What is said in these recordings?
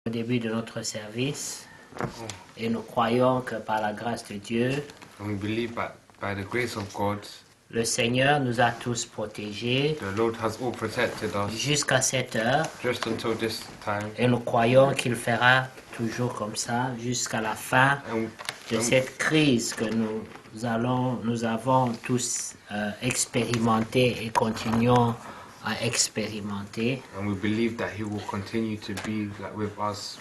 Au début de notre service, et nous croyons que par la grâce de Dieu, And we believe that by the grace of God, le Seigneur nous a tous protégés the Lord has all protected us jusqu'à cette heure, just until this time. et nous croyons qu'il fera toujours comme ça jusqu'à la fin de cette crise que nous avons tous expérimenté et continuons à expérimenter. And we believe that He will continue to be with us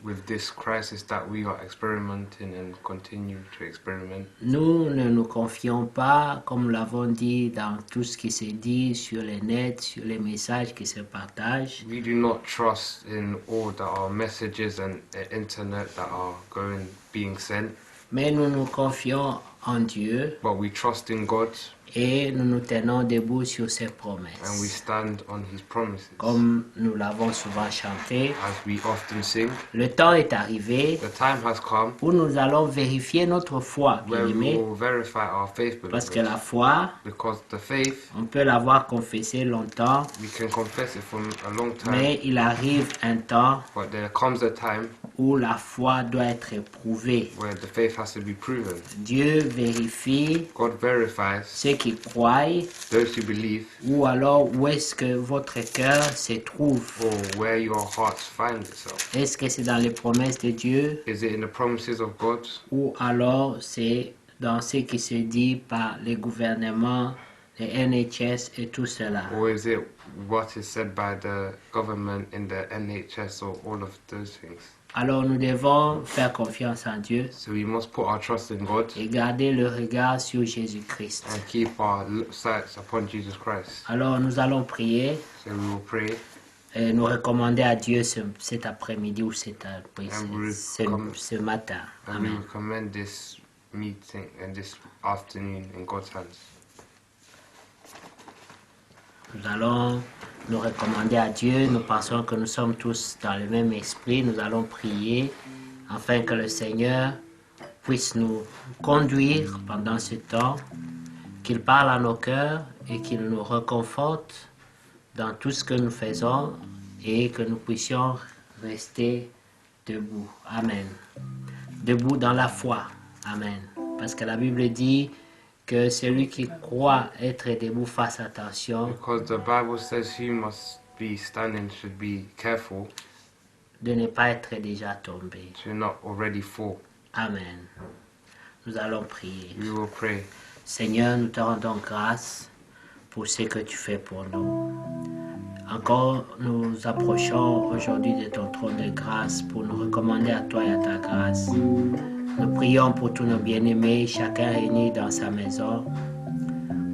with this crisis that we are experimenting and continue to experiment. Nous ne nous confions pas, comme nous l'avons dit, dans tout ce qui se dit sur les nets, sur les messages qui se partagent. We do not trust in all that are messages and internet that are being sent. Mais nous nous confions en Dieu. But we trust in God. Et nous nous tenons debout sur ses And we promesses. stand on His promises. Comme nous l'avons souvent chanté, As we often sing, le temps est arrivé the time has come où nous allons vérifier notre foi, where we bien-aimés, will verify our faith, parce que believers. la foi, Because the faith, on peut l'avoir confessée longtemps, we can confess it for a long time, mais il arrive un temps but there comes a time où la foi doit être éprouvée. where the faith has to be proven. Dieu vérifie God verifies ceux qui croient, those who believe, ou alors où est-ce que votre cœur se trouve. or where your hearts find itself. Est-ce que c'est dans les promesses de Dieu, Is it in the promises of God, ou alors c'est dans ce qui se dit par les gouvernements, les NHS et tout cela. or is it what is said by the government in the NHS or all of those things? Alors nous devons faire confiance en Dieu So we must put our trust in God et garder le regard sur Jésus-Christ. and keep our sights upon Jesus Christ. Alors nous allons prier So we will pray et nous recommander à Dieu cet après-midi ou ce matin. and we Amen. recommend this meeting and this afternoon in God's hands. Nous allons nous recommander à Dieu. Nous pensons que nous sommes tous dans le même esprit. Nous allons prier afin que le Seigneur puisse nous conduire pendant ce temps, qu'il parle à nos cœurs et qu'il nous réconforte dans tout ce que nous faisons et que nous puissions rester debout. Amen. Debout dans la foi. Amen. Parce que la Bible dit que celui qui croit être debout fasse attention Because the Bible says who must be standing should be careful de ne pas être déjà tombé. to not already fall. Amen. Nous allons prier. We will pray. Seigneur, nous te rendons grâce pour ce que tu fais pour nous. Encore, nous approchons aujourd'hui de ton trône de grâce pour nous recommander à toi et à ta grâce. Nous prions pour tous nos bien-aimés, chacun réuni dans sa maison.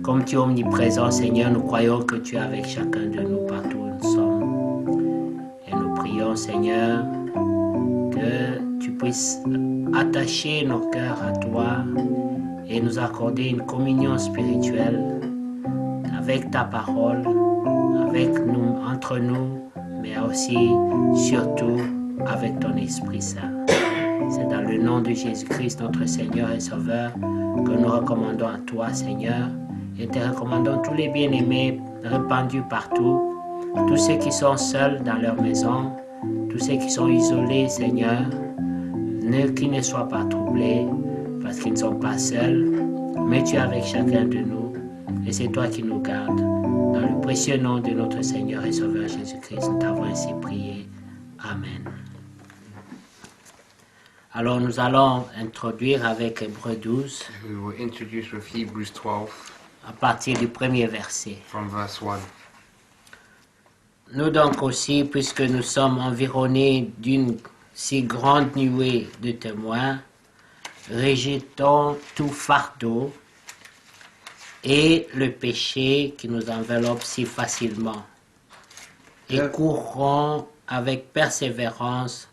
Comme tu es omniprésent, Seigneur, nous croyons que tu es avec chacun de nous partout où nous sommes. Et nous prions, Seigneur, que tu puisses attacher nos cœurs à toi et nous accorder une communion spirituelle avec ta parole, avec nous, entre nous, mais aussi, surtout, avec ton Esprit Saint. C'est dans le nom de Jésus-Christ, notre Seigneur et Sauveur, que nous recommandons à toi, Seigneur, et te recommandons tous les bien-aimés répandus partout, tous ceux qui sont seuls dans leur maison, tous ceux qui sont isolés, Seigneur, qu'ils ne soient pas troublés, parce qu'ils ne sont pas seuls, mais tu es avec chacun de nous, et c'est toi qui nous gardes. Dans le précieux nom de notre Seigneur et Sauveur Jésus-Christ, nous t'avons ainsi prié. Amen. Alors nous allons introduire avec Hébreux 12 We will introduce with Hebrews 12 à partir du premier verset. from verse 1. Nous donc aussi, puisque nous sommes environnés d'une si grande nuée de témoins, rejetons tout fardeau et le péché qui nous enveloppe si facilement et courons avec persévérance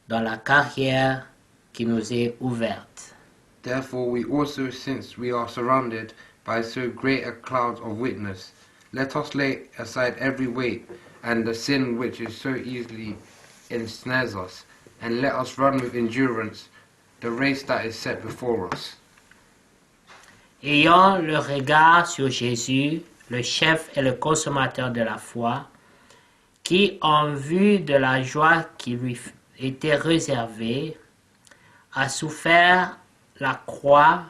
dans la carrière qui nous est ouverte. Therefore we also, since we are surrounded by so great a cloud of witness, let us lay aside every weight and the sin which is so easily ensnares us, and let us run with endurance the race that is set before us. Ayant le regard sur Jésus, le chef et le consommateur de la foi, qui, en vue de la joie qui lui était réservé, a souffert la croix,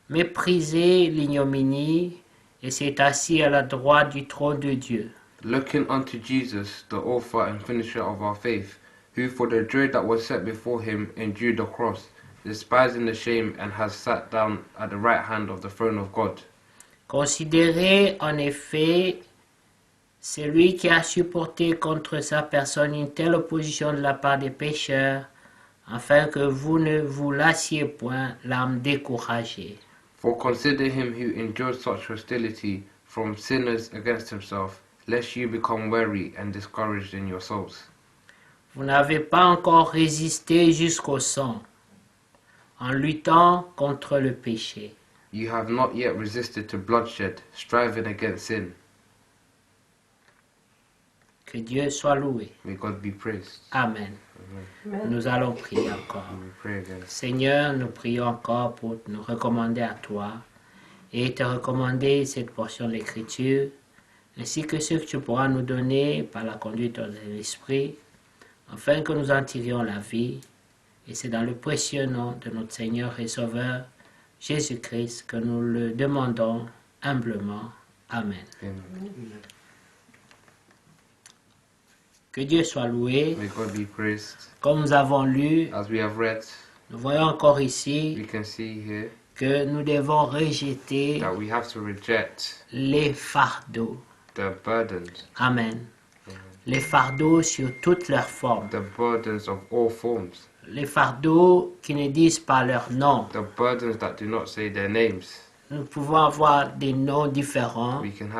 méprisé l'ignominie et s'est assis à la droite du trône de Dieu. Looking unto Jesus, the author and finisher of our faith, who for the joy that was set before him endured the cross, despising the shame, and has sat down at the right hand of the throne of God. Considérez en effet celui qui a supporté contre sa personne une telle opposition de la part des pécheurs, afin que vous ne vous lassiez point l'âme découragée. For consider him who endured such hostility from sinners against himself, lest you become weary and discouraged in your souls. Vous n'avez pas encore résisté jusqu'au sang en luttant contre le péché. You have not yet resisted to bloodshed, striving against sin. Que Dieu soit loué. May God be praised. Amen. Amen. Nous allons prier encore. We pray again. Seigneur, nous prions encore pour nous recommander à toi et te recommander cette portion de l'Écriture, ainsi que ce que tu pourras nous donner par la conduite de l'Esprit, afin que nous en tirions la vie. Et c'est dans le précieux nom de notre Seigneur et Sauveur, Jésus-Christ, que nous le demandons humblement. Amen. Amen. Que Dieu soit loué. May God be praised. Comme nous avons lu, As we have read, nous voyons encore ici we can see here que nous devons rejeter that we have to reject les fardeaux. the burdens, Amen. Les fardeaux sur toutes leurs formes. the burdens of all forms, Les fardeaux qui ne disent pas leur nom. the burdens that do not say their names. Nous pouvons avoir des noms différents. They can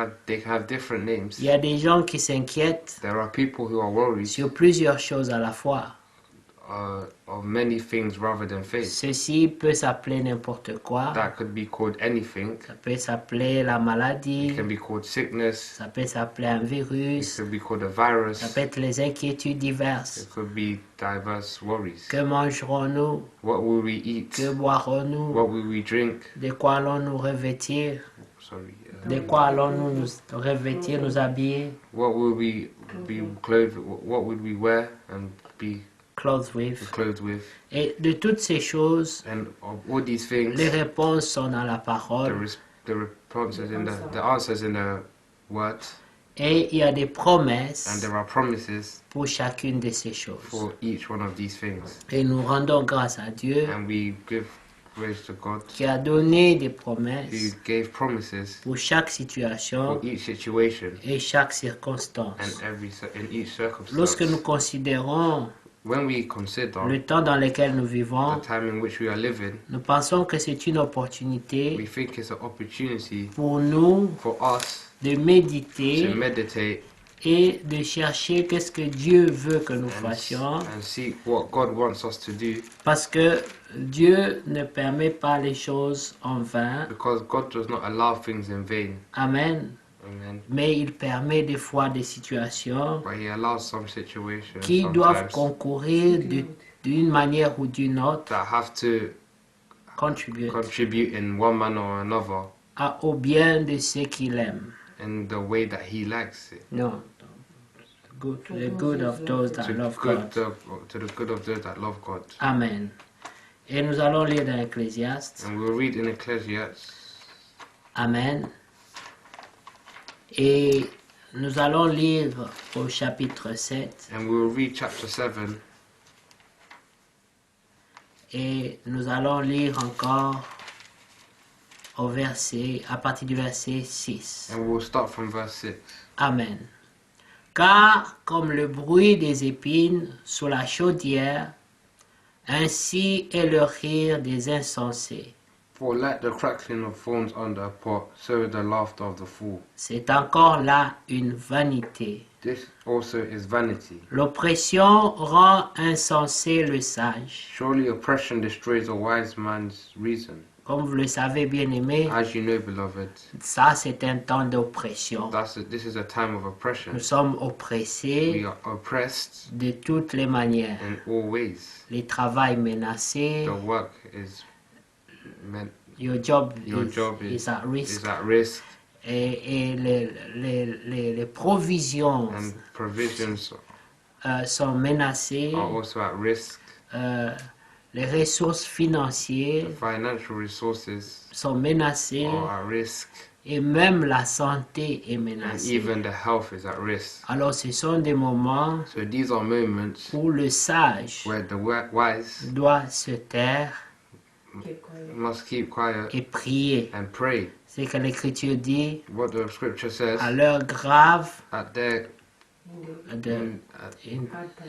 have different names. Il y a des gens qui s'inquiètent There are people who are worried sur plusieurs choses à la fois. of many things rather than faith. Ceci peut s'appeler n'importe quoi. That could be called anything. Ça peut s'appeler la maladie. It can be called sickness. Ça peut s'appeler un It virus. could be called a virus. Ça peut être les inquiétudes diverses. It could be diverse worries. Que mangerons-nous? What will we eat? Que boirons-nous? What will we drink? De quoi allons-nous revêtir? Sorry. De quoi allons-nous nous revêtir, nous habiller? What will we be clothed? What would we wear and be Clothed with. clothed with? Et de toutes ces choses, And of all these things, les réponses sont dans la parole. the responses in the answers in the word, Et il y a des promesses and there are promises pour chacune de ces choses. for each one of these things. Et nous rendons grâce à Dieu And we give praise to God qui a donné des who promesses gave promises pour chaque for situation each situation et chaque and circonstance. in each circumstance. Lorsque nous considérons When we consider le temps dans lequel nous vivons, the time in which we are living, nous pensons que c'est une opportunité we think it's an opportunity pour nous for us de to méditer meditate et de chercher qu'est-ce que Dieu veut que nous fassions, and seek what God wants us to do, parce que Dieu ne permet pas les choses en vain. because God does not allow things in vain. Amen. Amen. Mais il permet des fois des situations But He allows some situations qui doivent sometimes concourir d'une manière ou d'une autre, that have to contribuer contribute in one manner or another au bien de ceux qu'il aime. in the way that He likes it. Non. The good of those that love God. To the good of those that love God. Amen. Et nous allons lire dans Ecclésiaste. And we'll read in Ecclesiastes. Amen. Et nous allons lire au chapitre 7 And we'll read chapter 7. et nous allons lire encore à partir du verset 6. And we'll start from verse 6. Amen. Car comme le bruit des épines sous la chaudière, ainsi est le rire des insensés. For like the crackling of thorns under a pot, so is the laughter of the fool. C'est encore là une vanité. This also is vanity. L'oppression rend insensé le sage. Surely oppression destroys a wise man's reason. Comme vous le savez, bien-aimés, As you know, beloved, ça c'est un temps d'oppression. this is a time of oppression. Nous sommes We oppressés are oppressed de toutes les manières. in all ways. Le travail menacé, The work is meant, your job is at risk. at risk, Et les provisions and provisions sont menacées, are also at risk. les ressources The financières financial resources sont menacées are at risk, et même la santé est and menacée. even the health is at risk. Alors ce sont des moments So these are moments où le sage where the wise doit se taire must keep quiet et prier. and pray. C'est que l'Écriture dit, What the scripture à says, l'heure grave, at their in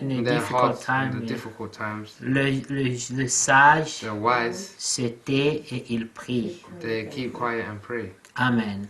in a their difficult hearts, in time, the difficult times, le sage the wise, se tait et il prie. they keep quiet and pray. Amen.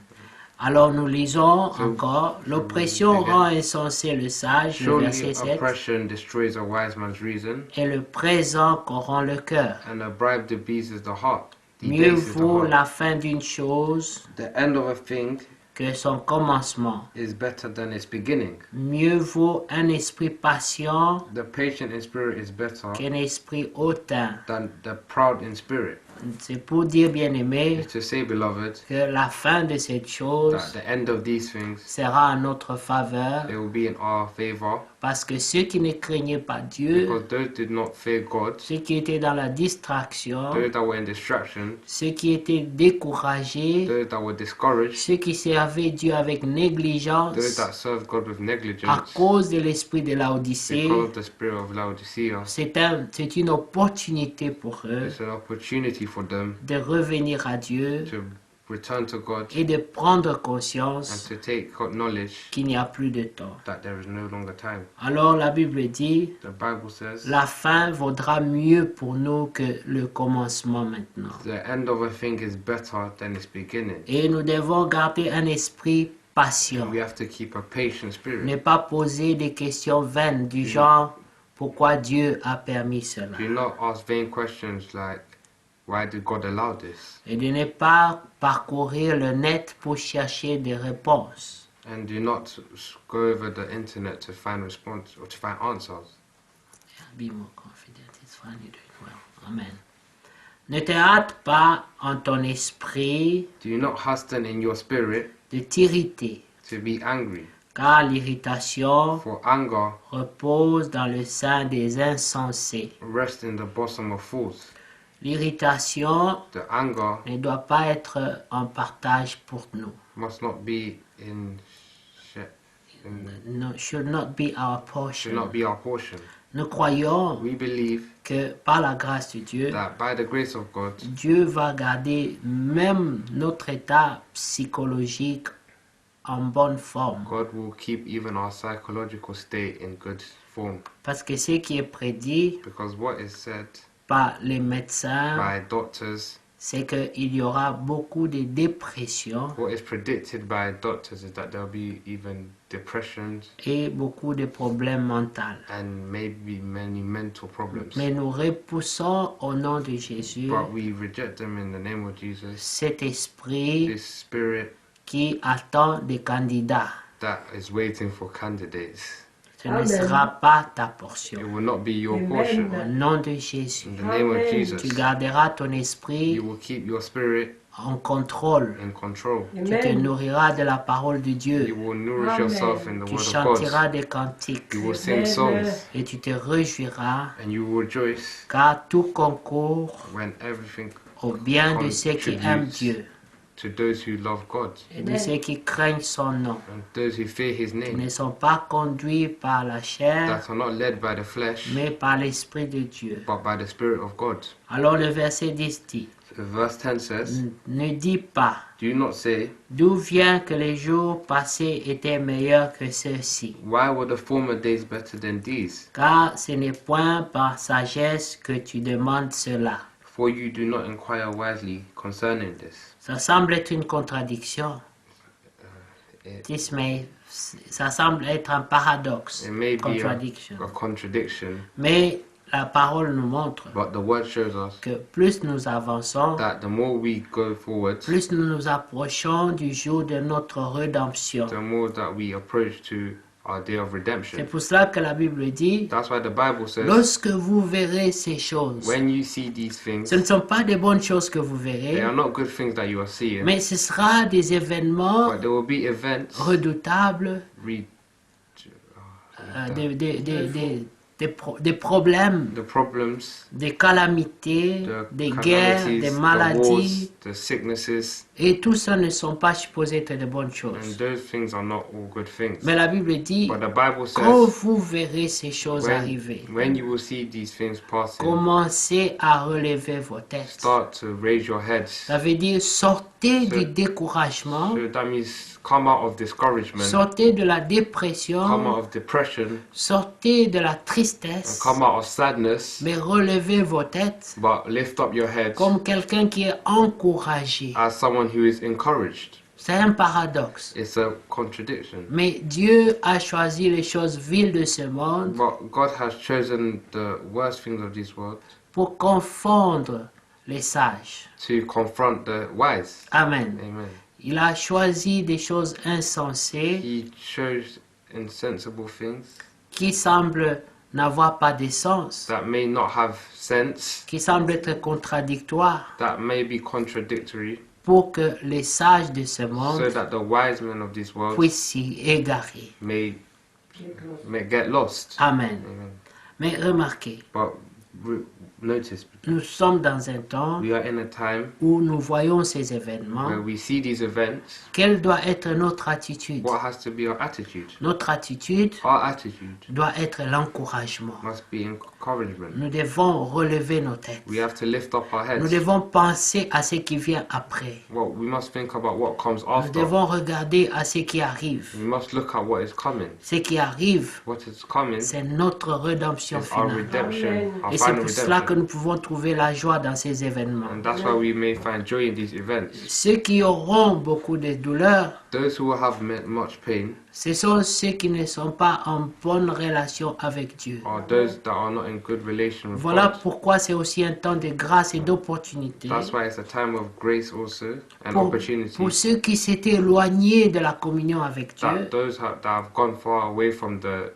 Alors nous lisons So, encore, l'oppression again, rend insensé le sage, le Surely verset 7, oppression destroys a wise man's reason, et le présent corrompt le cœur. and a bribe debases the heart. Mieux Debases the vaut heart. la fin d'une chose The end of a thing que son commencement. is better than its beginning. Mieux vaut un esprit patient The patient in spirit is better qu'un esprit hautain. than the proud in spirit. C'est pour dire, bien-aimé, It's to say, beloved, que la fin de cette that chose the end of these things, sera en notre faveur, they will be in our favor, parce que ceux qui ne craignaient pas Dieu, because those did not fear God, ceux qui étaient dans la distraction, those that were in distraction, ceux qui étaient découragés, those that were discouraged, ceux qui servaient Dieu avec those négligence that served God with à negligence, cause de l'esprit de Laodicée, because of the spirit of Laodicea. c'est une opportunité pour eux It's an opportunity for them de revenir à Dieu to return to God et de prendre and conscience to take knowledge qu'il n'y a plus de temps. that there is no longer time. Alors la Bible dit, The Bible says la fin vaudra mieux pour nous que le commencement maintenant. the end of a thing is better than its beginning. Et nous devons garder un esprit patient. And we have to keep a patient spirit. Ne pas poser des questions vaines du genre pourquoi Dieu a permis cela. Do not ask vain questions like, why did God allow this? Et de ne pas parcourir le net pour chercher des réponses. And do not go over the internet to find response or to find answers. Be more confident. It's fine, you're doing well. Amen. Ne te hâte pas en ton esprit Do not hasten in your spirit de t'irriter, to be angry, car l'irritation for anger repose dans le sein des insensés. rests in the bosom of fools. L'irritation The anger ne doit pas être en partage pour nous. must not be No, should not be our should portion. not be our portion. Nous croyons We believe que par la grâce de Dieu, that by the grace of God, Dieu va garder même notre état psychologique en bonne forme. God will keep even our psychological state in good form. Parce que ce qui est prédit Because what is said par les médecins, by doctors, c'est qu'il y aura beaucoup de dépression what is predicted by doctors is that there'll be even depressions et beaucoup de problèmes mentaux. and maybe many mental problems. Mais nous repoussons au nom de Jésus But we reject them in the name of Jesus. cet esprit This spirit qui attend des candidats. that is waiting for candidates. Ce ne Amen. sera pas ta It portion. will not be your Amen. portion. Au nom de Jésus, In the name of Amen. Jesus, tu garderas ton esprit you will keep your spirit en contrôle. in control. Tu te Amen. nourriras de la parole de You Dieu. will nourish Amen. yourself in the Tu word of chanteras God. des cantiques You will sing Amen. songs et tu te réjouiras and you will rejoice car tout concourt when everything au bien de ceux qui aiment Dieu to those who love God et de ceux qui craignent son nom, and those who fear His qui name, ne sont pas conduits par la chair, that are not led by the flesh mais par l'Esprit de Dieu. but by the Spirit of God. Alors le verset 10 dit, So verse 10 says, ne dis pas, do not say, d'où vient que les jours passés étaient meilleurs que ceux-ci, why were the former days better than these? car ce n'est point par sagesse que tu demandes cela. For you do not inquire wisely concerning this. Ça semble être une contradiction. Ça semble être un paradoxe, It may be contradiction. a contradiction, Mais la parole nous montre but the word shows us que plus nous avançons, that the more we go forward, plus nous nous approchons du jour de notre rédemption. the more that we approach to our day of C'est redemption. pour cela que la Bible dit, That's why the Bible says, lorsque vous verrez ces choses, when you see these things, ce ne sont pas des bonnes choses que vous they verrez, are not good things that you are seeing, mais ce sera des événements but there will be events redoutables, re- des problèmes, the problems, des calamités, the des guerres, calamities, des the maladies. wars, the sicknesses, Et tout ça ne sont pas supposés être de bonnes and choses. those things are not all good things. Mais la Bible dit, But the Bible quand says, vous verrez ces choses arriver, when you will see these things passing, commencez à relever vos têtes. start to raise your heads. Ça veut dire sortez So- du découragement, So that means come out of discouragement, sortez de la come out dépression, of depression, sortez de la and tristesse, come out of sadness, mais relevez vos têtes but lift up your heads comme quelqu'un qui est encouragé. as someone who is encouraged. C'est un paradoxe. It's a contradiction. Mais Dieu a choisi les choses viles de ce monde But God has chosen the worst things of this world pour confondre les sages. to confront the wise. Amen. Amen. Il a choisi des choses insensées He chose insensible things qui semblent n'avoir pas de sens, that may not have sense, qui semblent être contradictoires, that may be contradictory, pour que les sages de ce so monde that the wise men of this world puissent s'y égarer. may get lost. Amen. Amen. Mais remarquez, But notice, nous sommes dans un temps we are in a time où nous voyons ces where événements. we see these events. Quelle doit être notre attitude? What has to be our attitude? Notre attitude Our attitude doit être l'encouragement. must be encouragement. Nous devons relever nos têtes. We have to lift up our Nous heads. devons penser à ce qui vient après. Well, we must think about what comes Nous after. devons regarder à ce qui arrive. We must look at what is coming. Ce qui arrive, What is coming c'est notre rédemption is our finale. redemption, our Et c'est final pour cela que redemption. nous pouvons trouver la joie dans ces événements. And that's why we may find joy in these events. Ceux qui auront beaucoup de douleurs, Those who will have much pain ce sont ceux qui ne sont pas en bonne relation avec Dieu. are those that are not in good relation with Voilà God. pourquoi c'est aussi un temps de grâce et d'opportunité That's why it's a time of grace also and pour opportunity. ceux qui s'étaient éloignés de la communion avec That Dieu, those that have gone far away from the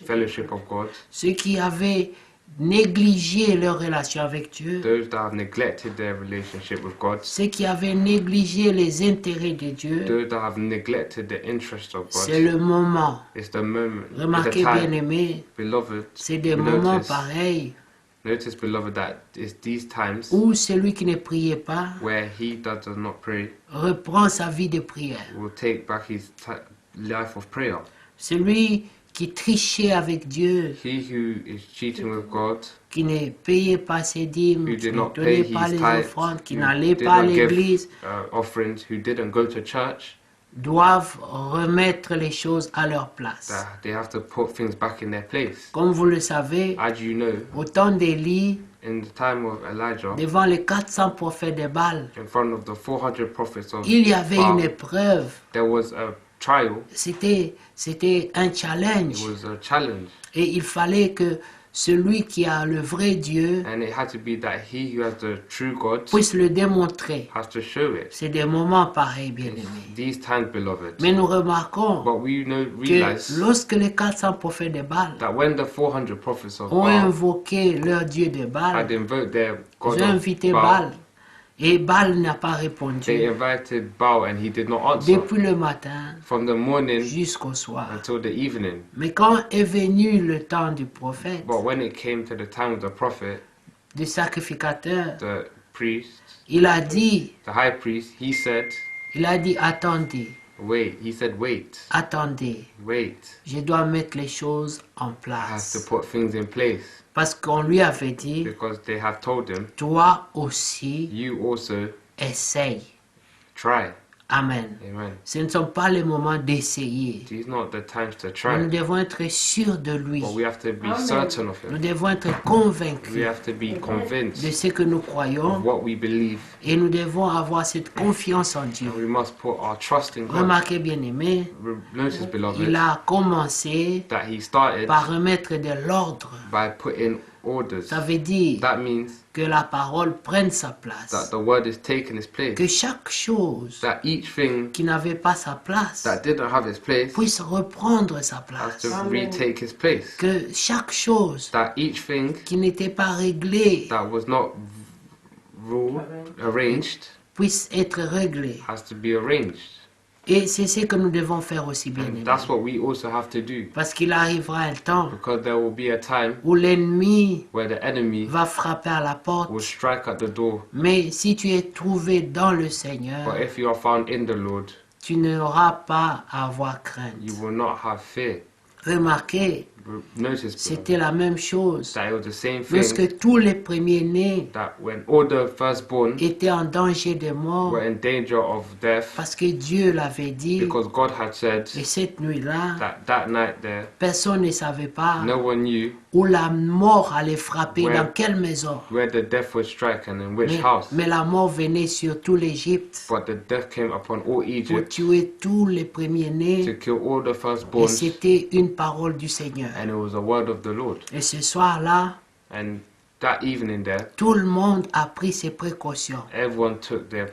fellowship of God, ceux qui avaient négligé leur relation avec Dieu, those that have neglected their relationship with God, ceux qui avaient négligé les intérêts de Dieu, those that have neglected the interest of c'est God. le moment. It's the moment, it's the Remarquez, time, bien-aimés, beloved. c'est des moments Notice, pareils notice, beloved, that it's these times où celui qui ne priait pas where he that does not pray reprend sa vie de prière. will take back his life of prayer. Celui qui trichait avec Dieu, He who is cheating with God, qui ne payait pas ses dîmes, who qui did ne not donnait pay pas his les tithes, offrandes, qui who n'allait did pas à not give l'église, offerings, who didn't go to church, doivent remettre les choses à leur place. that they have to put things back in their place. Comme vous le savez, As you know, au temps d'Élie, in the time of Elijah, devant les 400 prophètes de Baal, in front of the 400 prophets of il y avait une Baal, épreuve. there was a trial, C'était un it challenge. was a challenge, Et il fallait que celui qui a le vrai Dieu and it had to be that he who has the true God puisse le démontrer. has to show it. C'est des moments pareils, bien-aimés. These times, beloved. Mais nous remarquons But we que realize lorsque les 400 prophètes de Baal that when the 400 prophets of ont Baal invoqué leur Dieu de Baal, had invoked their God ils ont of invité Baal, Baal. Et Baal n'a pas they répondu invited Baal and he did not answer depuis le matin from the morning jusqu'au soir. until the evening. Mais quand est venu le temps du prophète, But when it came to the time of the prophet, du sacrificateur, the priest, il a dit, the high priest, he said, attendez, wait. He said, attendez, wait. je dois mettre les choses en I have to place. put things in place Parce qu'on lui avait dit, because they have told him, toi aussi, you also essaye. try. Amen. Amen. Ce ne sont pas les moments d'essayer. These not the times to Nous try, devons être sûrs de lui. but we have to be Amen. certain of Nous him. devons être We convaincus have to be de convinced ce que nous of croyons what we believe. et nous devons avoir cette confiance en Dieu. And we must put our trust in God. Remarquez bien aimé, Notice, il beloved, a commencé that he started par remettre de l'ordre. by putting orders. Ça veut dire That means que la parole prenne sa that place. the word is taking its Que place. chaque chose That each thing qui n'avait pas sa place that didn't have its place puisse reprendre sa has place. to Amen. retake its place. Que chaque chose That each thing qui n'était pas réglée that was not ruled, arranged, puisse être réglée. has to be arranged. Et c'est ce que nous devons faire aussi, bien And aimés. that's what we also have to do. Parce qu'il arrivera un temps Because there will be a time où l'ennemi where the enemy va frapper à la will porte. strike at the door. Mais si tu es trouvé dans le But Seigneur, if you are found in the Lord, tu n'auras pas à avoir you crainte. will not have fear. Remarquez, Notice, c'était la même chose. that it was the same thing, Lorsque tous les premiers-nés that when all the firstborn étaient en danger de mort, were in danger of death, parce que Dieu l'avait dit, because God had said et cette nuit-là, that night there, personne ne savait pas no one knew où la mort allait frapper, Where- dans quelle maison. where the death would strike and in which house. Mais la mort venait sur tout l'Égypte But the death came upon all pour Egypt tuer tous les premiers-nés. to kill all the Et firstborns, c'était une parole du Seigneur. and it was a word of the Lord. Et ce soir-là, And that evening there, tout le monde a pris ses précautions. everyone took their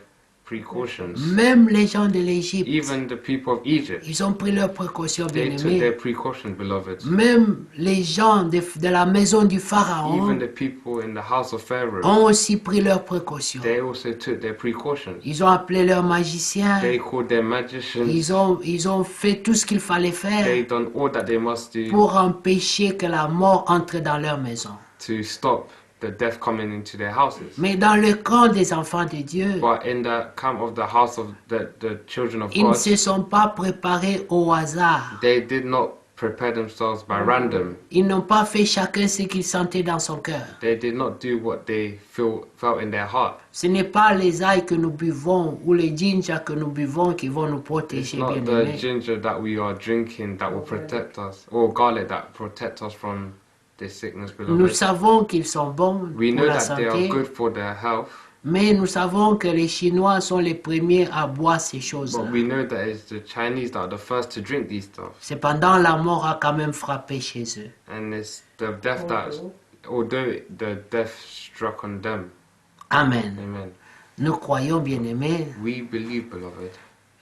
precautions. Même les gens de l'Égypte, Even the people of Egypt, ils ont pris leurs précautions, they took bien-aimés. their precautions, beloved. Même les gens de la maison du Even Pharaon the people in the house of Pharaoh, ont aussi pris leurs précautions. they also took their precautions. Ils ont appelé leurs magiciens. They called their magicians. Ils ont fait tout ce qu'il fallait faire They done all that they must do pour empêcher que la mort entre dans leur maison. to stop the death coming into their houses. Mais dans le camp des enfants de Dieu, But in the camp of the house of the children of ils ne God, se sont pas préparés au hasard. they did not prepare themselves by random. Ils n'ont pas fait chacun ce qu'il sentait dans son cœur. They did not do what they felt in their heart. Ce n'est pas les ails que nous buvons ou les ginger que nous buvons qui vont nous It's protéger, not bien the aimés. ginger that we are drinking that will protect us, or garlic that protect us from this sickness, Nous beloved. savons qu'ils sont bons We pour know la that they are santé, good for their health, mais nous savons que les Chinois sont les premiers à boire ces but choses-là. we know that it's the Chinese that are the first to drink these stuff. Cependant, la mort a quand même frappé chez eux. And it's the death that, although the death struck on them. Amen. Amen. Nous croyons, bien aimés, We believe, beloved,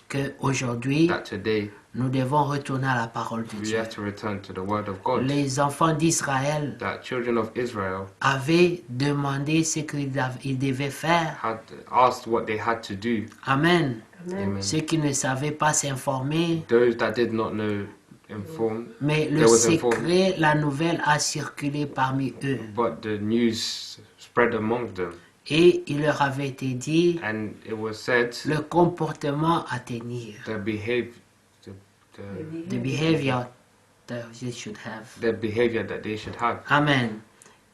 qu'aujourd'hui, that today nous devons retourner à la parole de we Dieu. have to return to the word of God. Les enfants d'Israël That children of Israel avaient demandé ce qu'ils devaient faire. had asked what they had to do. Amen. Amen. Ceux qui ne savaient pas s'informer, Those that did not know informed, mais There le was informed. secret, la nouvelle a circulé parmi eux. but the news spread among them. Et il leur avait été dit And it was said le comportement à tenir. the behavior The behavior that you should have. that they should have. Amen.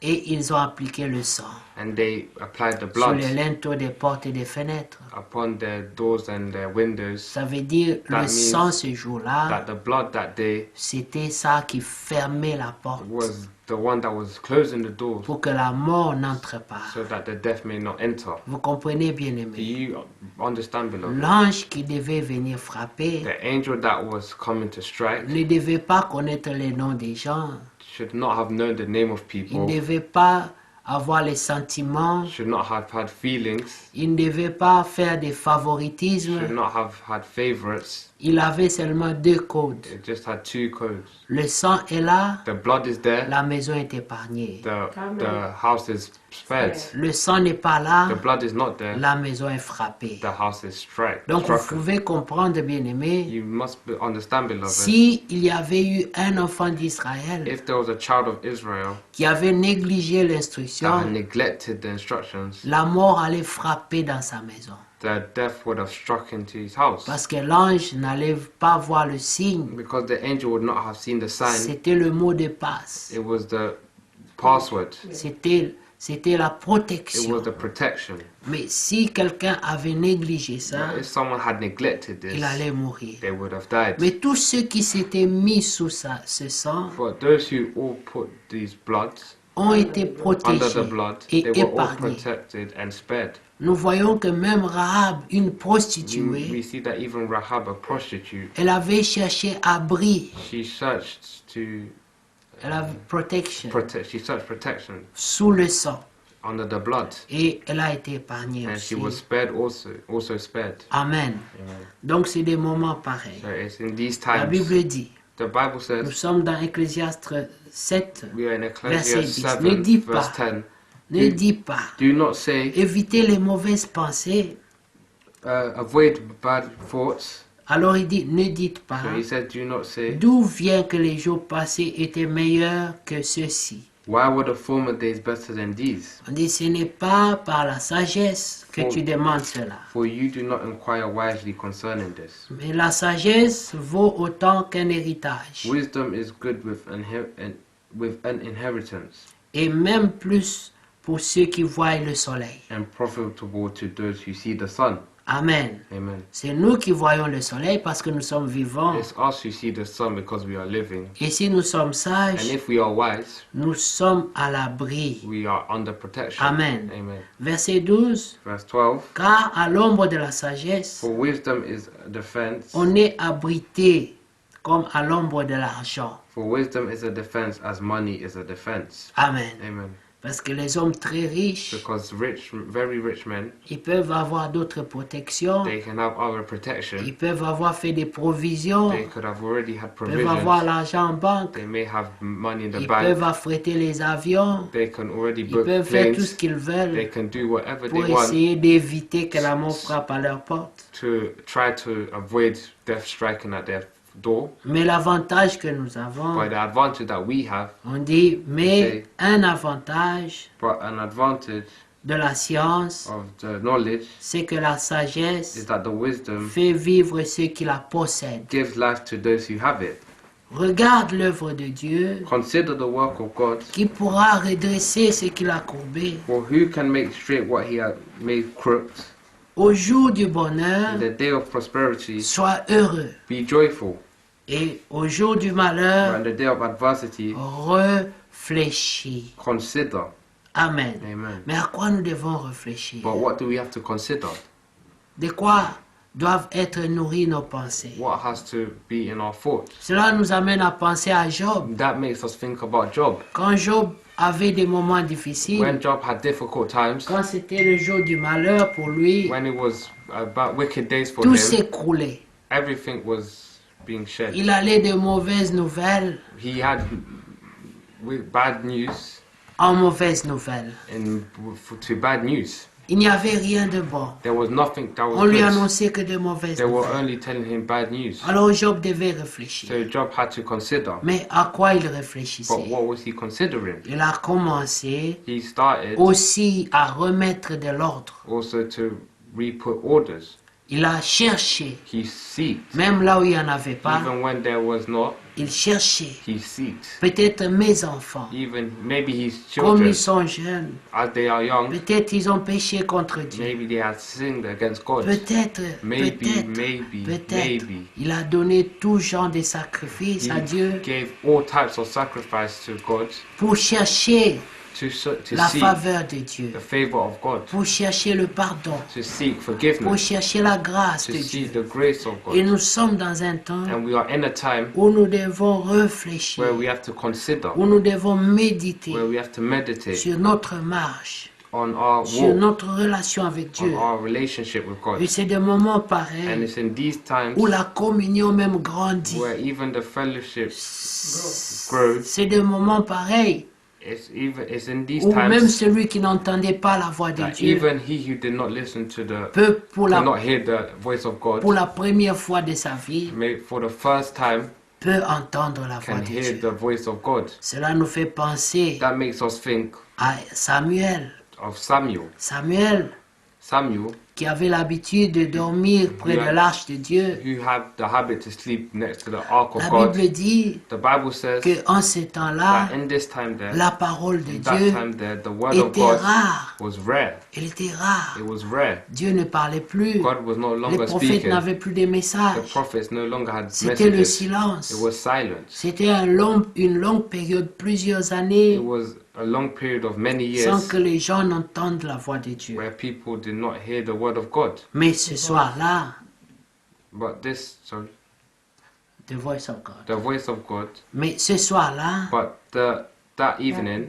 Et ils ont appliqué le sang And they applied the sur blood les linteaux des portes et des fenêtres. upon their doors and their windows. Ça veut dire That le means sang ce jour-là, That the blood that day c'était ça qui fermait la porte was the one that was closing the doors pour que la mort n'entre pas. so that the death may not enter. Vous comprenez, bien Do aimé? you understand, beloved? L'ange qui devait venir frapper The angel that was coming to strike ne devait pas connaître les noms des gens. should not have known the name of Il people, ne devait pas avoir les sentiments. should not have had feelings, Il ne devait pas faire des should favoritismes. not have had favorites. Il avait seulement deux codes. It just had two codes. Le sang est là, The blood is there, la maison est épargnée. the house is spared. Le sang n'est pas là, The blood is not there, la maison est frappée. the house is Donc vous struck. pouvez comprendre, bien aimé, You must understand, beloved, si il y avait eu un enfant d'Israël if there was a child of Israel qui avait négligé that had l'instruction, neglected the instructions, la mort allait frapper dans sa maison. the death would have struck into his house. Parce que l'ange n'allait pas voir le signe. Because the angel would not have seen the sign, C'était le mot de passe. it was the password, C'était la it protection. was the protection. Mais si quelqu'un avait négligé ça, If someone had neglected this, il allait mourir. they would have died. Mais tous ceux qui s'étaient mis sous ce sang But those who all put these bloods ont été under the protégés blood, et they were all épargnés. protected and spared. Nous voyons que même Rahab, une We prostituée, see that even Rahab, a prostitute, elle avait cherché abri, she searched to elle avait protection she searched protection sous le sang under the blood, et elle a été épargnée and she aussi. was spared also spared. Amen. Amen. Donc c'est des moments pareils. So it's in these La times. Bible dit, The Bible nous says sommes dans Ecclésiaste 7, we are in Verset Ecclesiastes 10. Ne 7, dis verse pas. 10. ne dis pas, Do not say, évitez les mauvaises pensées, avoid bad thoughts, Alors il dit, ne dites pas, So he said, do not say, d'où vient que les jours passés étaient meilleurs que ceux-ci. why were the former days better than these? On dit, ce n'est pas par la sagesse que Oh. tu demandes cela. For you do not inquire wisely concerning this. Mais la sagesse vaut autant qu'un héritage. Wisdom is good with an inheritance, Et même plus pour ceux qui voient le soleil. and profitable to those who see the sun. Amen. Amen. C'est nous qui voyons le soleil parce que nous sommes vivants. It's us who see the sun because we are living. Et si nous sommes And sages, if we are wise, nous sommes à l'abri. we are under protection. Amen. Amen. Verset 12. Verse 12. Car à l'ombre de la sagesse, For wisdom is a defense. on est abrité comme à l'ombre de l'argent. For wisdom is a defense as money is a defense. Amen. Amen. Parce que les hommes très riches, Because very rich men, ils peuvent avoir d'autres protections. they can have other protection. Ils peuvent avoir fait des provisions. They could have already had Ils peuvent avoir provisions. l'argent en banque. They may have money in the Ils peuvent bank. affréter les avions. They can already Ils book peuvent faire tout ce planes. qu'ils They veulent can do whatever pour they want essayer d'éviter que la mort frappe à leur porte. to try to avoid death striking at their door. Mais l'avantage que nous avons, But the advantage that we have, on dit, mais Okay. un avantage but an advantage de la science, of the knowledge, c'est que la is sagesse that the wisdom fait vivre ceux qui la possèdent. gives life to those who have it. Regarde l'œuvre de Dieu Consider the work of God, qui pourra redresser ce qu'il a courbé. for who can make straight what he had made crooked. Au jour du In bonheur, the day of prosperity, sois heureux. be joyful. Et au jour du But malheur, in the day of adversity, réfléchis. consider. Amen. Amen. Mais à quoi nous devons réfléchir? But what do we have to consider? De quoi doivent être nourries nos pensées? What has to be in our thoughts? Cela nous amène à penser à Job. That makes us think about Job. Quand Job avait des moments difficiles, When Job had difficult times, quand c'était le jour du malheur pour lui, when it was about wicked days for tout him, s'écroulait. everything was being shed. Il allait de mauvaises nouvelles He had bad news en mauvaises nouvelles. to bad news. Il n'y avait rien de bon. There was nothing that On was lui good. annonçait que de mauvaises They were nouvelles. only telling him bad news. Alors Job devait réfléchir. So Job had to consider. Mais à quoi il But réfléchissait? what was he considering? Il a commencé He started aussi à remettre de l'ordre. also to re-put orders. Il a cherché, He seeked. même là où il n'y en avait pas, Even when there was not, il cherchait. he seeked. Peut-être mes enfants, Even maybe his comme children, ils sont jeunes, as they are young, peut-être ils ont péché contre Dieu. maybe they had sinned against God. Peut-être, Maybe, peut-être, maybe. il a donné tout genre de sacrifices à Dieu He gave all types of sacrifice to God pour chercher to la seek faveur de Dieu, the favor of God, pour chercher le pardon, to seek pour forgiveness, chercher la grâce to de seek Dieu. the grace of Et God. nous sommes dans un temps And we are in a time où nous devons réfléchir, where we have to consider, où nous devons méditer where we have to meditate sur notre marche, on our sur walk, notre relation avec on Dieu. our relationship with Et God. c'est des moments And pareils it's in these times où la communion même grandit. where even the fellowship grows. C'est des moments pareils It's in these où même times celui qui n'entendait pas la voix de that Dieu even he who did not listen to the, peut, pour did not la, hear the voice of pour God, la première fois de sa vie, may for the first time peut entendre la voix can de hear Dieu. the voice of God. Cela nous fait penser That makes us think à Samuel. of Samuel. Samuel, qui avait l'habitude de dormir près de l'arche de Dieu. Who had the habit to sleep next to the ark of La God. Bible dit The Bible says que en ce temps-là, that in this time there, la parole de that Dieu time there, the word of était God rare. was rare. Elle était rare. It was rare. Dieu ne parlait plus. God was no Les longer prophètes speaking. n'avaient plus de The messages. prophets no longer had C'était le messages. silence. It was silence. C'était une longue période, plusieurs It années, was a long period of many sans years que les gens n'entendent la voix de Dieu. where people did not hear the word of God. Mais ce soir-là, But this, sorry, the voice of God. the voice of God. Mais ce soir-là, But that evening,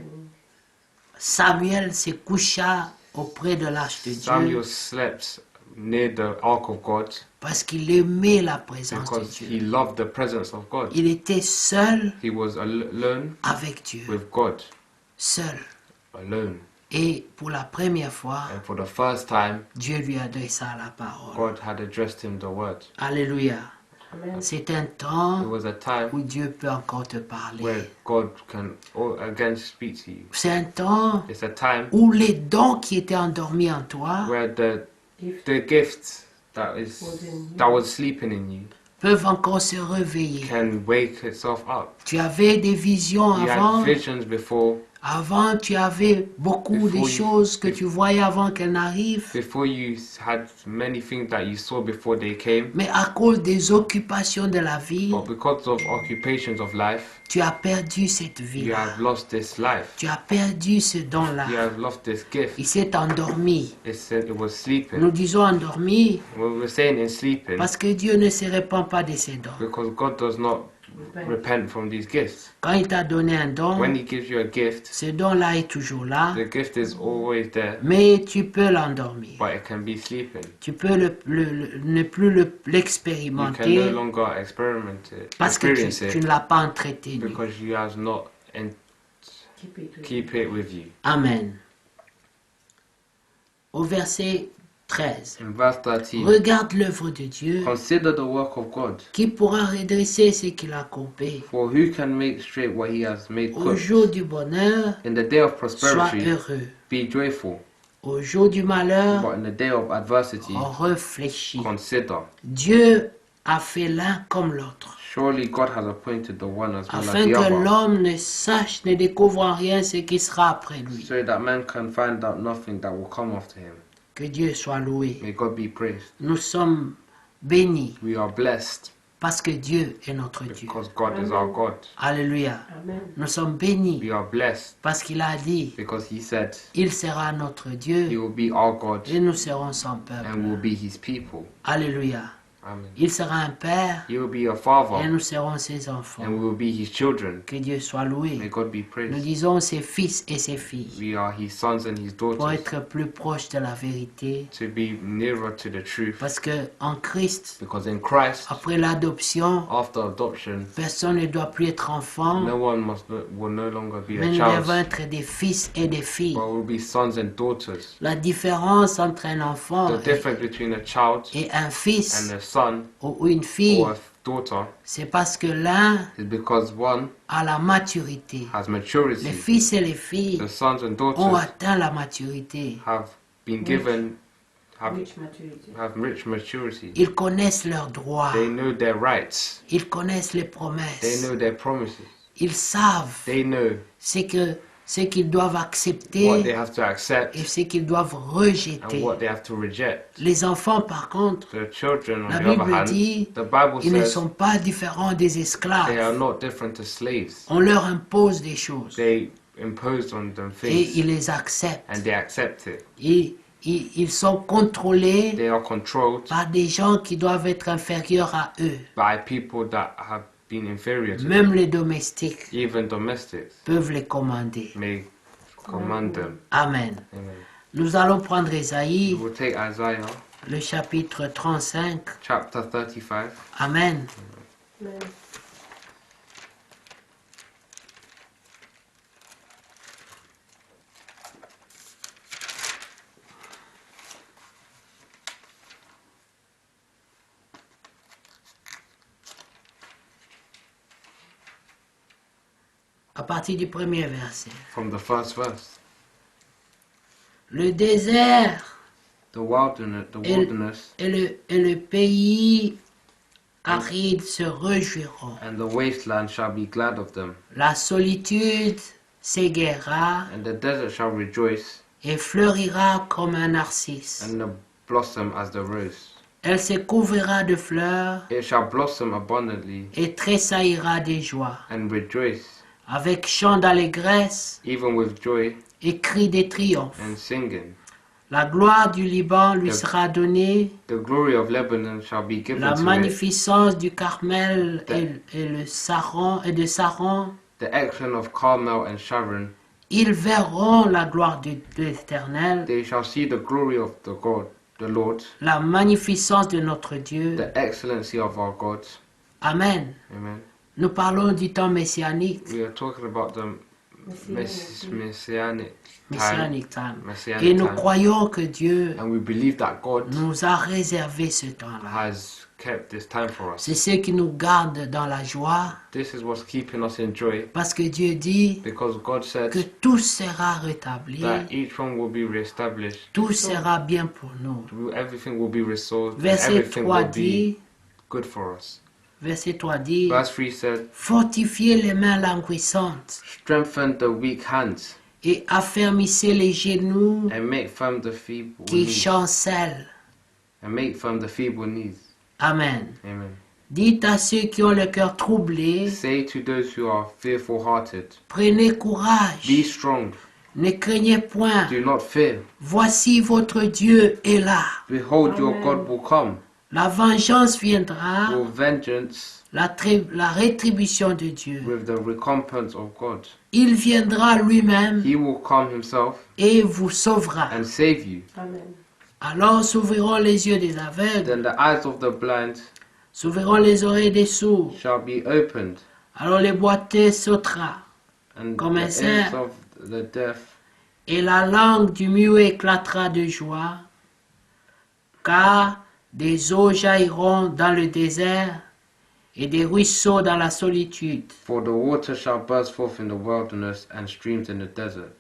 Samuel se coucha auprès de l'arche de Dieu Samuel slept near the ark of God parce qu'il aimait la présence de because he Dieu. loved the presence of God. Il était seul He was alone avec Dieu, with God, seul. alone. Et pour la première fois, And for the first time, Dieu lui adressa la parole. God had addressed him the word. Alléluia. Amen. C'est un It temps was a time où Dieu peut encore te where parler. God can again speak to you. C'est un temps It's a time où les dons qui étaient endormis en toi where Gift the gift that was sleeping in you peuvent encore se réveiller. can wake itself up. Tu avais des visions You avant. had visions before. Avant, tu avais beaucoup de Before you- choses que tu voyais avant qu'elles n'arrivent. Before you had many things that you saw before they came. Mais à cause des occupations de la vie, But because of occupations of life, tu as perdu cette you vie-là. have lost this life. Tu as perdu ce don-là. You have lost this gift. Il s'est endormi. It was sleeping. Nous disons endormi We were saying in sleeping parce que Dieu ne se répand pas de ses dons. because God does not repent from these gifts. Quand il t'a donné un don, When He gives you a gift, ce don-là est toujours là, the gift is always there, mais tu peux l'endormir. but it can be sleeping. Tu peux ne plus You can l'expérimenter no longer parce que experience tu ne it l'as pas entretenu. because you have not keep it with you. Amen. Au verset 13. In verse 13, Regarde l'œuvre de Dieu, consider the work of God, qui pourra redresser ce qu'il a coupé. for who can make straight what He has made Au crooked? jour du bonheur, In the day of sois prosperity, heureux. be joyful, Au jour du malheur, but in the day of adversity, réfléchis. consider. Dieu a fait l'un comme l'autre, Surely God has appointed the one as well as afin the que other, l'homme ne sache, ne découvre en rien ce qui sera après lui. so that man can find out nothing that will come after him. Que Dieu soit loué. May God be praised. Nous sommes bénis We are blessed parce que Dieu est notre Dieu. because God is our God. Alléluia. Amen. Nous sommes bénis We are blessed parce qu'il a dit, because He said il sera notre He Dieu will be our God et nous serons son and peuple. will be His people. Alléluia. Amen. Il sera un père He will be a et father nous serons ses enfants. and we will be His children. Que Dieu soit May loué. God be Nous praised. disons ses fils et ses filles We are His sons and His pour daughters être plus proches de la vérité. to be nearer to the truth Parce que en Christ, because in Christ, après l'adoption, after adoption, personne ne doit plus être enfant, no one will no longer be mais a nous devons child, être des fils et des filles. but will be sons and daughters. La différence entre un enfant The difference between a child et un and fils a son ou une fille, or a daughter c'est parce que l'un is because one a la maturité. has Les maturity. fils et les filles The sons and ont daughters atteint la maturité. have been given Rich maturity. have rich maturity. Ils connaissent leurs droits. They know their rights. Ils connaissent les They promesses. know their promises. Ils savent They know ce qu'ils doivent what they accepter have to accept et ce qu'ils doivent and rejeter. what they have to reject. Les enfants, par contre, The children, on la the other Bible hand, dit, the Bible ils ne says sont pas différents des they are esclaves. not different to slaves. On leur impose des choses They imposed on them et things ils les acceptent. and they accept it. Et ils sont contrôlés They are controlled par des gens qui doivent être inférieurs à eux. by people that have been inferior to them. Même les domestiques Even domestics peuvent les commander. may command them. Amen. Amen. Nous allons prendre We Ésaïe, will take Isaiah le chapitre 35. chapter 35. Amen. Amen. À partir du premier verset. From the first verse. Le désert The wilderness et le pays aride se réjouiront. and the wasteland shall be glad of them, La solitude s'égaira and the desert shall rejoice, et fleurira comme un narcisse. and the blossom as the rose. Elle se couvrira de fleurs It shall blossom abundantly et tressaillira de joie. and rejoice, Avec chant d'allégresse even with joy et cri de triomphe. and singing. La gloire du Liban lui The- sera donnée. The glory of Lebanon shall be given La to it. magnificence du Carmel The- et de Saron. The action of Carmel and Sharon, Ils verront la gloire de l'Éternel, they shall see the glory of the Lord, la magnificence de notre Dieu. the excellency of our God. Amen. Amen. Nous parlons du temps messianique. We are talking about the messianic time. Messianic time. Messianic Et nous time. croyons que Dieu And we believe that God nous a réservé ce temps-là. has kept this time for us. C'est ce qui nous garde dans la joie, This is what's keeping us in joy, parce que Dieu dit because God said que tout sera rétabli, that each one will be reestablished. tout sera bien pour nous. Everything will be restored. And Verset everything 3 will be dit, good for us. verset 3 dit, Verse 3 said, fortifiez les mains languissantes strengthen the weak hands et affermissez les genoux and make firm the feeble qui knees. chancellent. And make firm the feeble knees. Amen. Amen. Dites à ceux qui ont le cœur troublé, Say to those who are fearful hearted, prenez be courage, strong, ne craignez point, do not fear. voici votre Dieu est là. Behold, your Amen. God will come. La vengeance viendra, With vengeance, la rétribution de Dieu. with the recompense of God. Il viendra lui-même He will come himself et vous sauvera. and save you. Amen. Alors s'ouvriront les yeux des aveugles, Then the eyes of the blind s'ouvriront les oreilles des sourds. shall be opened, Alors les boiteux sautera, and Comme un the cerf. ears of the deaf et la langue du muet éclatera de joie, car des eaux jailliront dans le désert et des ruisseaux dans la solitude. For the water shall burst forth in the wilderness and streams in the desert.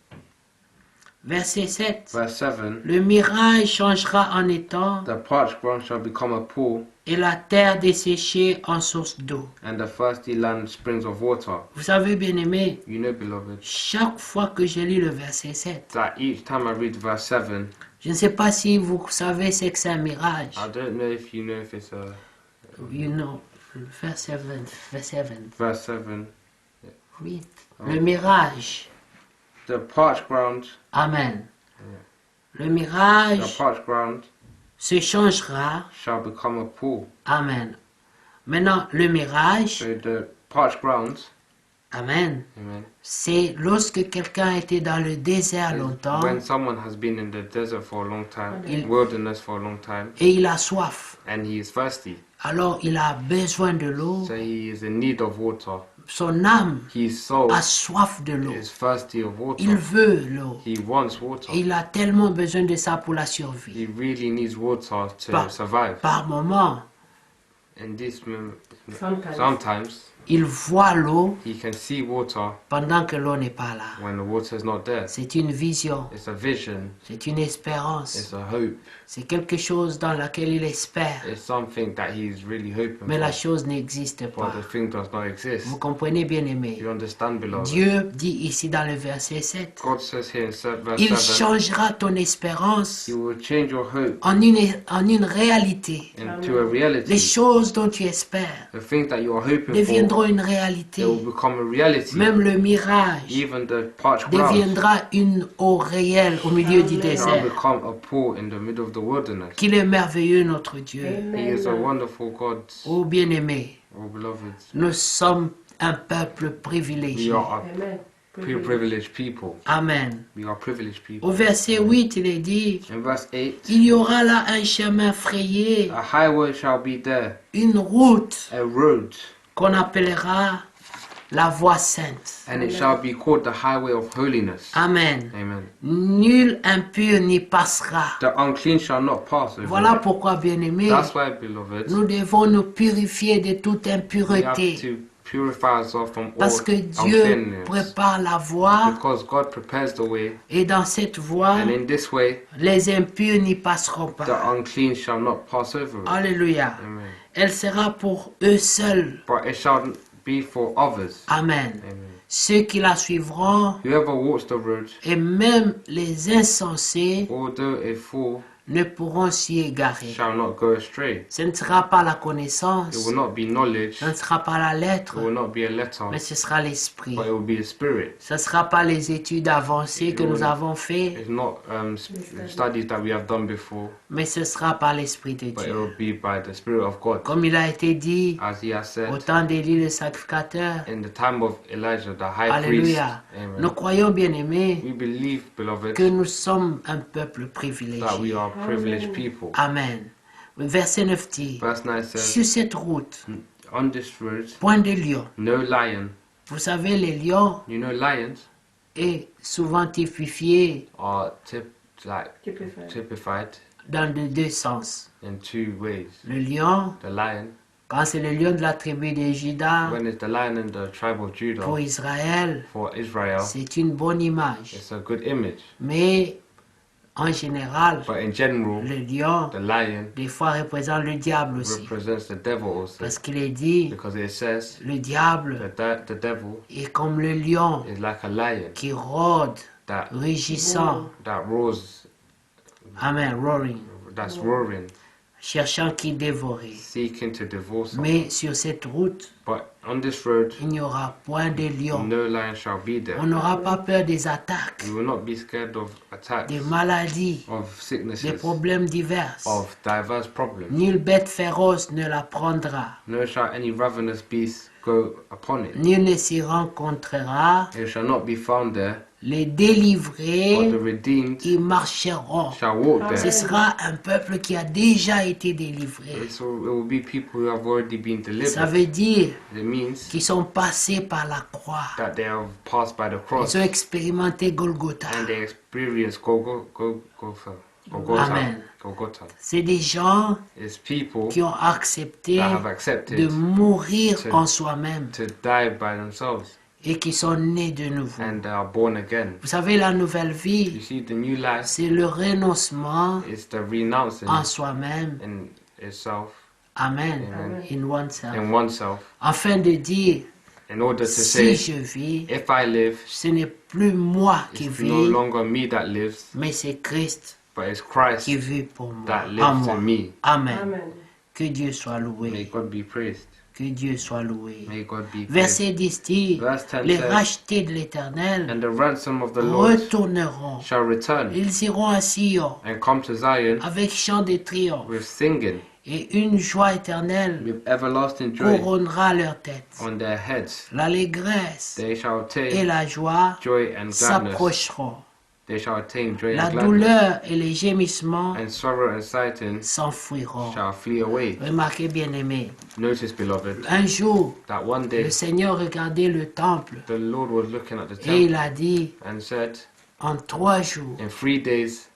Verset 7. Verse 7. Le mirage changera en étang The parched ground shall become a pool, et la terre desséchée en source d'eau. and the thirsty land springs of water. Vous savez, bien-aimés, You know, beloved, chaque fois que je lis le verset 7, that each time I read verse 7, je ne sais pas si vous savez ce que c'est un mirage. I don't know if you know if it's a You know, verse 7, verse 7. verse 7. Oui. Le mirage. The parched ground, Amen. Le the mirage parched ground se changera. shall become a pool. Amen. Maintenant, le mirage, So the parched ground, amen, amen, c'est lorsque quelqu'un était dans le désert is longtemps when someone has been in the desert for a long time, Il- wilderness for a long time, et il a soif. and he is thirsty. Alors, il a besoin de l'eau. So he is in need of water. Son âme His soul a soif de l'eau. is thirsty of Il water. veut l'eau. He wants water. Et il a tellement besoin de ça pour la survie. He really needs water to Par- survive. Par moment, And this Sometimes. sometimes il voit l'eau he can see water pendant que l'eau n'est pas là. when the water is not there. C'est une vision, It's a vision. c'est une espérance, It's a hope. c'est quelque chose dans laquelle il espère. It's something that he's really hoping Mais la for. chose n'existe pas. But the thing does not exist. Vous comprenez, bien aimé. You understand, beloved? Dieu dit ici dans le verset 7, God says here in verse il 7, changera ton espérance He will change your hope en une réalité. into a Les reality. choses dont tu espères The thing that you are hoping for, deviendront une réalité. they will become a reality. Même le mirage Even the parched ground deviendra une eau réelle au milieu du Amen. shall désert. become a pool in the middle of the wilderness. Qu'il est merveilleux notre Dieu. He is a Amen. wonderful God, Oh bien-aimé, oh beloved. nous sommes un peuple We privilégié. are a Amen. privileged people. Amen. We are privileged Au people. verset 8, il est dit, In verse 8, il y aura là un chemin frayé, a highway shall be there, une route a road, qu'on appellera la voie sainte. and it shall be called the highway of holiness. Amen. Amen. Nul impur n'y passera. The unclean shall not pass over Voilà it. pourquoi, bien-aimés, That's why, beloved, nous devons nous purifier de toute we have impureté. to purify ourselves from all Parce que Dieu uncleanness. prépare la voie Because God prepares the way, et dans cette voie, and in this way, les impurs n'y passeront the pas. unclean shall not pass over it. Alléluia. Amen. Elle sera pour eux seuls. But it shall be for others. Amen. Amen. Ceux qui la suivront Whoever walks the road, et même les insensés although a fool, ne pourront s'y égarer. shall not go astray. Ce ne sera pas la It connaissance, will not be knowledge, ce ne sera pas la it lettre, will not be a letter, mais ce sera l'esprit. but it will be a spirit. Ce ne sera pas les études avancées que nous avons faites, It's not studies that we have done before, mais ce sera par l'esprit de but it Dieu. will be by the Spirit of God. Comme il a été dit As he has au said, temps d'Élie le sacrificateur. in the time of Elijah, the high priest. Alléluia. Nous Amen. croyons, bien-aimés, We believe, beloved, que nous sommes un peuple that we privilégié. are privileged people. Amen. Verset 9 dit, Verse 9 says, sur cette route, on this road, point de lion. no lion. Vous savez, les lions, You know lions? est souvent typifié are Typified. typified dans de deux sens. in two ways. Le lion, The lion, quand c'est le lion de la tribu de Juda, when it's the lion in the tribe of pour Judah, Israël, for Israel, c'est une bonne image. it's a good image. Mais en général, But in general, le lion, the lion des fois, représente le diable aussi. represents the devil also, Parce qu'il est dit, because it says le diable that the devil est comme le lion is like a lion qui rôde, that rugissant. roars, Amen, roaring. that's roaring, Cherchant qui dévorer. seeking to devour someone. Mais sur cette route, But on this road, il n'y aura point de lion. no lion shall be On there. n'aura pas peur des attaques, We will not be scared of attacks, des maladies, of des sicknesses, problèmes divers. of diverse problems. Nulle bête féroce ne la prendra. No shall any ravenous beast go upon it. Nul ne s'y rencontrera. It shall not be found there, Les but délivrés the redeemed y marcheront. shall walk Amen. Ce there. sera un peuple qui a déjà été délivré. So it will be people who have already been Ça delivered. veut dire It means qu'ils sont passés par la croix. that they have passed by the cross Ils ont expérimenté Golgotha. and they experience Golgotha. Amen. Golgotha. C'est des gens It's people qui ont accepté that have de accepted mourir to- en soi-même to die by themselves et qui sont nés de nouveau. and they are born again. Vous savez, la nouvelle You vie, see, the new life c'est le renoncement is the renouncing en soi-même. in itself, Amen. Amen. In oneself. in oneself, Afin de dire, in order to si say, je vis, if I live, ce n'est plus moi qui it's no vis, longer me that lives, mais c'est Christ but it's Christ qui vit pour moi. that En lives moi. in me. Amen. Amen. Que Dieu soit May loué. God be praised. Que Dieu soit loué. May God be praised. Verset 10 dit, Verse 10 les says, rachetés de l'Éternel and the ransom of the Lord retourneront. shall return Ils iront à Sion and come to Zion avec chant de triomphe with singing, et une joie éternelle with everlasting joy couronnera leur tête. on their heads. L'allégresse They shall et attain la joie joy and gladness. s'approcheront. They shall attain joy La and gladness. douleur et les gémissements And sorrow and sighing s'enfuiront. shall flee away. Remarquez bien aimé, Notice, beloved, un jour, that one day le Seigneur regardait le temple the Lord was looking at the et il temple a dit, and said, en 3 jours, in 3 days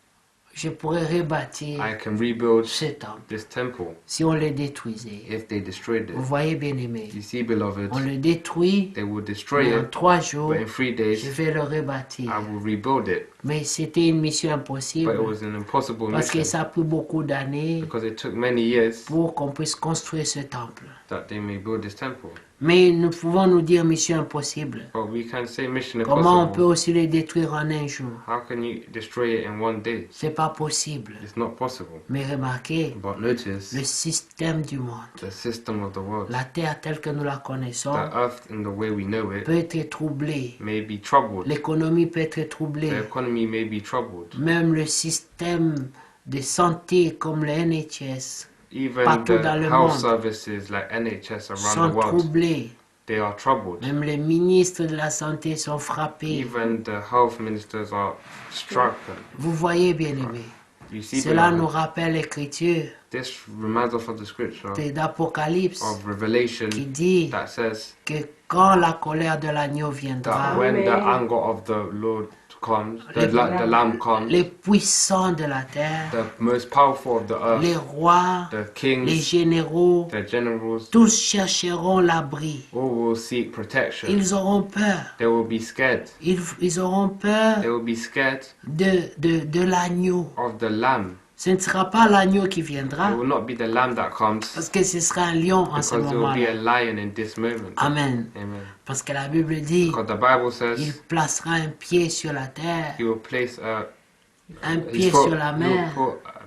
je pourrais rebâtir I can rebuild ce temple this temple si on le détruisait. if they destroyed Vous it. voyez bien aimé, You see, beloved, on le détruit, they will destroy mais en it, 3 jours, but in 3 je days vais le rebâtir. I will rebuild it. Mais c'était une mission But impossible it was an impossible parce que mission ça a pris beaucoup d'années because it took many years pour qu'on puisse construire ce temple. that they may build this temple. Mais nous pouvons nous dire mission impossible. But we can say mission Comment on peut impossible. aussi le détruire en un jour? How can you destroy it in one day? C'est pas possible. It's not possible. Mais remarquez, But notice le système du monde, the system of the world. la terre telle que nous la connaissons, The earth in the way we know it peut être troublée. may be troubled. L'économie peut être The troublée. economy may be troubled. Même le système de santé comme le NHS Even Partout the dans le health monde services like NHS around sont the world, troublés. they are troubled. Même les ministres de la santé sont frappés. Even the health ministers are struck. Vous voyez bien aimé. You see, Cela nous beloved, rappelle l'écriture this reminds us of the scripture d'Apocalypse of Revelation qui dit that says que quand la colère de l'agneau viendra, that when the Amen. anger of the Lord comes, Les- the Lamb comes, les puissants de la terre, the most powerful of the les earth, rois, the les kings, généraux, the generals, tous chercheront l'abri. all will seek protection. Ils auront peur. They will be scared. Ils auront peur They will be scared de l'agneau. of the Lamb. Ce ne sera pas l'agneau qui It viendra, will not be the Lamb that comes, parce que ce sera un lion en ce because there will be a moment-là. lion in this moment. Amen. Amen. Parce que la Bible dit, Because the Bible il says placera un pied sur la terre, he will place un his pied foot, sur la he will mer,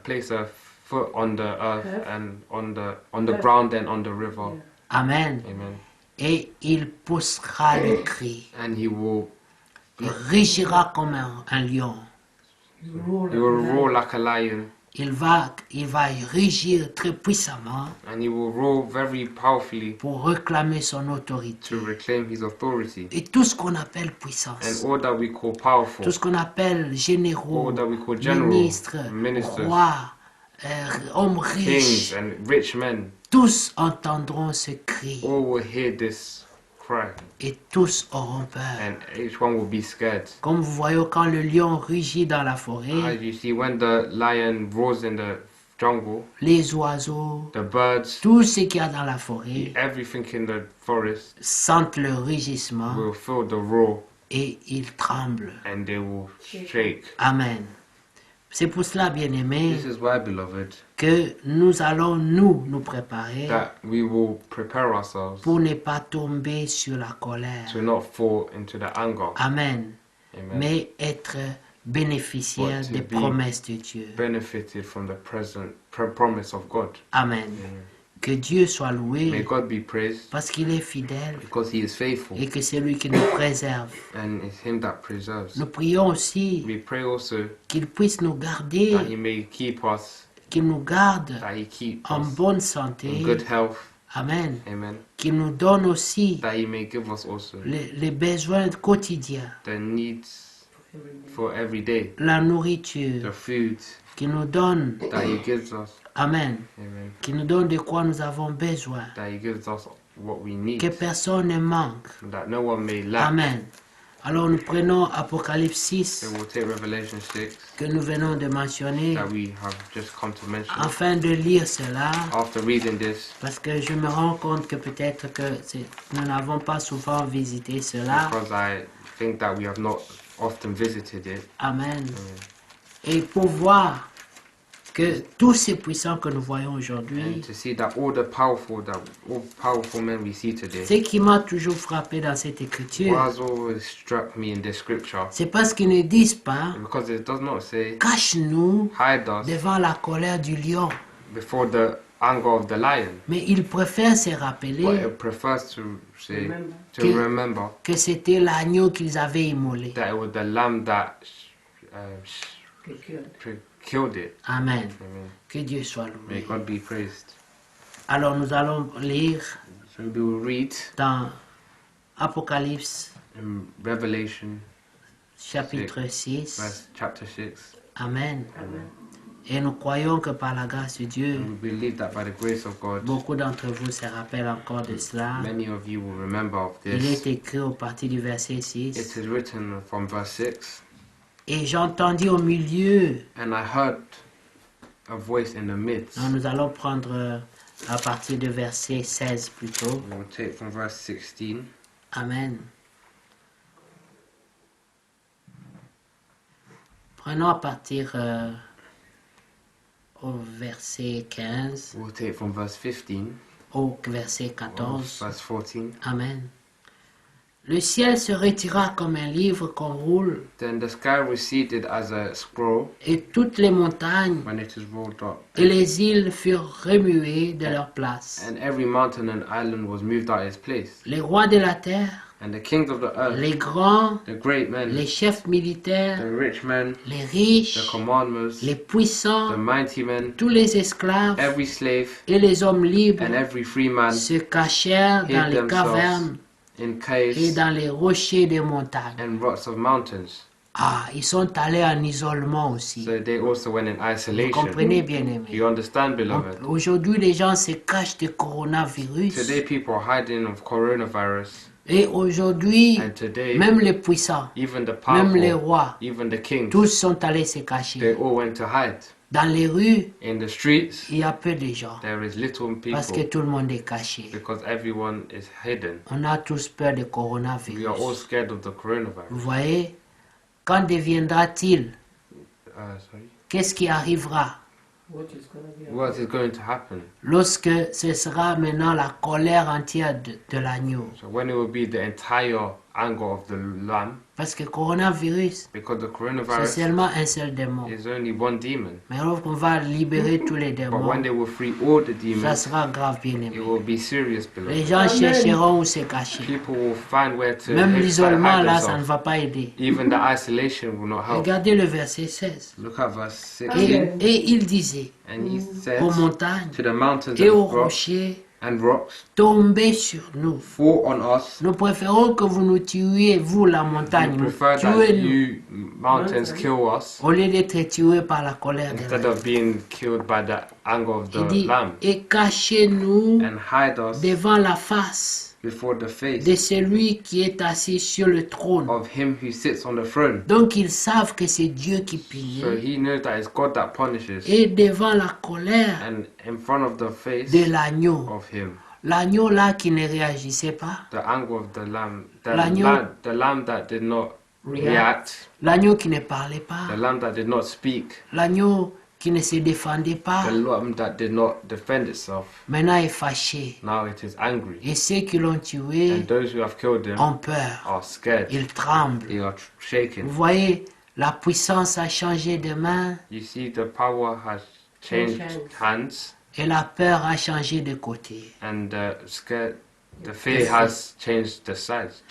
place a foot on the earth Earth. and on the ground and on the river. Amen. Amen. Et il poussera le cri. And he will Il rugira comme un lion. You roar he will like a roar lion. like a lion, Il va rugir très puissamment and he will roar very powerfully pour réclamer son autorité. to reclaim his authority. Et tout ce qu'on appelle And puissance, all that we call powerful, tout ce qu'on appelle généraux, all that we call general, ministres, ministers, rois, hommes kings riches, and rich men, tous entendront ce cri. all will hear this cry, et tous auront peur. and each one will be scared. Comme vous voyez quand le lion rugit dans la As forêt, you see, when the lion roars in the jungle, les oiseaux, the birds, tout ce qu'il y a dans la forêt everything in the forest sentent le rugissement will feel the roar, et ils tremblent. and they will shake. Amen. C'est pour cela, bien-aimés, This is why, beloved, que nous allons nous préparer that we will prepare ourselves pour ne pas tomber sur la colère. to not fall into the anger. Amen. Amen. Mais être bénéficiaire But to des be promesses de Dieu. Benefited from the promise of God. Amen. Que Dieu soit May loué God be praised parce qu'il est fidèle because He is faithful, et que c'est lui qui nous préserve. and it's Him that preserves. Nous prions aussi We pray also qu'il puisse nous garder, that He may keep us, qu'il nous garde that He keep en us bonne in santé. good health. Amen. Amen. Qu'il nous donne aussi That He may give us also les besoins quotidiens, the needs for every day, la the nourriture, food qu'il nous donne, that He gives us. Amen, Amen. qu'il nous donne de quoi nous avons besoin, That He gives us what we need, que personne ne manque. that no one may lack. Amen. Alors nous prenons Apocalypse 6 So we'll take Revelation 6 que nous venons de mentionner that we have just come to mention. afin de lire cela After reading this, parce que je me rends compte que peut-être que nous n'avons pas souvent visité cela. because I think that we have not often visited it, Amen. Et pour voir que tous ces puissants que nous voyons aujourd'hui, and to see that all powerful men we see today, ce qui m'a toujours frappé dans cette écriture, what has always struck me in this scripture, c'est parce qu'ils ne disent pas because it does not say cache-nous hide us devant la colère du lion, before the anger of the lion, mais ils préfèrent se but rappeler it prefers to say Que- remember que c'était l'agneau qu'ils avaient immolé. that it was the lamb that killed it. Amen. Amen. Que Dieu soit May loué. God be praised. Alors nous allons lire So we will read dans Apocalypse in Revelation chapitre 6. chapter 6. Amen. Et nous croyons que par la grâce de Dieu, And we believe that by the grace of God, beaucoup d'entre vous se rappellent encore de cela. many of you will remember of Il this. est écrit au parti du verset It 6. is written from verse 6. Et j'entendis au milieu. And I heard a voice in the midst. Non, nous allons prendre à partir du verset 16 plutôt. We will take from verse 16. Amen. Prenons à partir au verset 15, We'll take from verse 15. au verset Or 14. verse 14. Amen. Le ciel se retira comme un livre qu'on roule, Then the sky receded as a scroll et toutes les montagnes when it is rolled up. et les îles furent remuées de leur place. And every mountain and island was moved out of its place. Les rois de la terre, And the kings of the earth, les grands, the great men, les chefs militaires, the rich men, les the riches, commanders, les the puissants, mighty men, tous les esclaves every slave, et les hommes libres and every free man se cachèrent dans hid les themselves cavernes in et caves dans les rochers des montagnes. and rocks of mountains. Ah, ils sont allés en isolement aussi. So they also went in Vous isolation. comprenez, bien aimé. You understand, beloved? Aujourd'hui, les gens se cachent du coronavirus. Today people are hiding of coronavirus. Et aujourd'hui, And today, même les puissants, even the même les powerful, rois, even the kings, tous sont allés se they cacher. all went to hide. Dans les rues, In the streets, il y a peu de gens there is little parce que people tout le monde est caché. because everyone is hidden. On a tous peur du We are all coronavirus. scared of the Vous coronavirus. voyez, quand deviendra-t-il? Sorry. Qu'est-ce qui arrivera What is going to happen? lorsque ce sera maintenant la colère entière de l'agneau? So when it will be the entire anger of the lamb, Parce que coronavirus, because the c'est coronavirus seulement un seul démon. is only one demon. Mais lorsqu'on va libérer tous les But démons, when they will free all the ça demons, sera grave, bien aimé. it will be serious, Les beloved. gens chercheront où se cacher. People will find where to Même hide l'isolement là, ça ne themselves. va pas aider. Even the isolation will not help. Regardez le verset 16. Look at verse 16. Et il disait And he said aux montagnes to the mountains et aux and rocks, rochers, and rocks, tombez sur nous. fall on us. Nous préférons que vous nous tuiez, vous la montagne, We prefer that tuez-nous, you mountains kill us au lieu d'être tués par la colère de instead l'agneau. of being killed by the anger of Il the dit, lamb. et cachez-nous And hide us devant la face before the face de celui qui est assis sur le trône. of him who sits on the throne. Donc ils savent que c'est Dieu qui So punit. he knows that it's God that punishes. Et devant la colère And in front of the face de l'agneau, of him, l'agneau là qui ne réagissait pas, the anger of the lamb, L'agneau- the lamb that did not react, l'agneau qui ne parlait the pas, lamb that did not speak, l'agneau qui ne se défendait pas, the lamb that did not defend itself, maintenant est fâché. now it is angry. Et ceux qui l'ont tué And those who have killed him ont peur, are scared. ils tremblent. They are Vous shaken. voyez, la puissance a changé de main You see, the power has changed hands, et la peur a changé de côté. and the fear has changed the sides.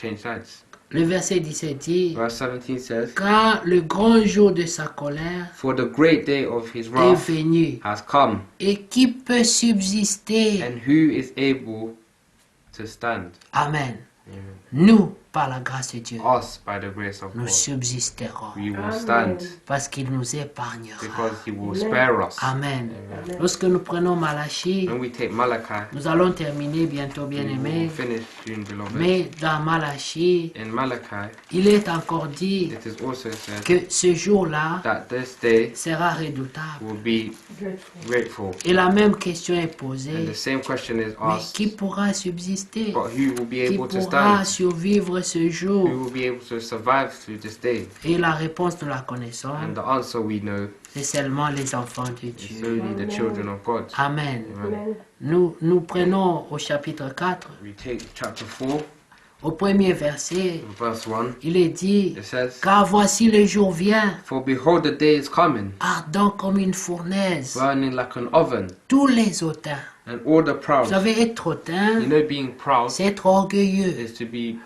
Le verset 17 dit, Verse 17 says, car le grand jour de sa colère "For the great day of his est wrath venu. has come, Et qui peut subsister? and who is able to stand?" Amen. Amen. Nous, par la grâce de Dieu, Us, by the grace of nous God, subsisterons we will stand parce qu'il nous épargnera. because He will spare us. Amen. Lorsque nous prenons Malachie, When we take Malachi, nous allons terminer bientôt, we will bien-aimés. finish soon, beloved. Mais dans Malachie, In Malachi, il est encore dit it is also said que ce jour-là that this day sera redoutable. will be grateful. Et la même question est And posée. the same question is Mais asked, qui pourra subsister? but who will be Qui able to pourra stand? survivre ce Who jour? will be able to survive through this day? Et la réponse, nous la connaissons. And the answer we know C'est seulement les enfants de is Dieu. only the children of God. Amen. Amen. Nous prenons au chapitre 4, We take chapter 4, au premier verset, verse 1. il est dit, It says, car voici le jour vient, "For behold, the day is coming, ardent comme une fournaise, burning like an oven, tous les hautains. and all the Vous proud." savez, être hautain, You know, being proud c'est être orgueilleux. is to be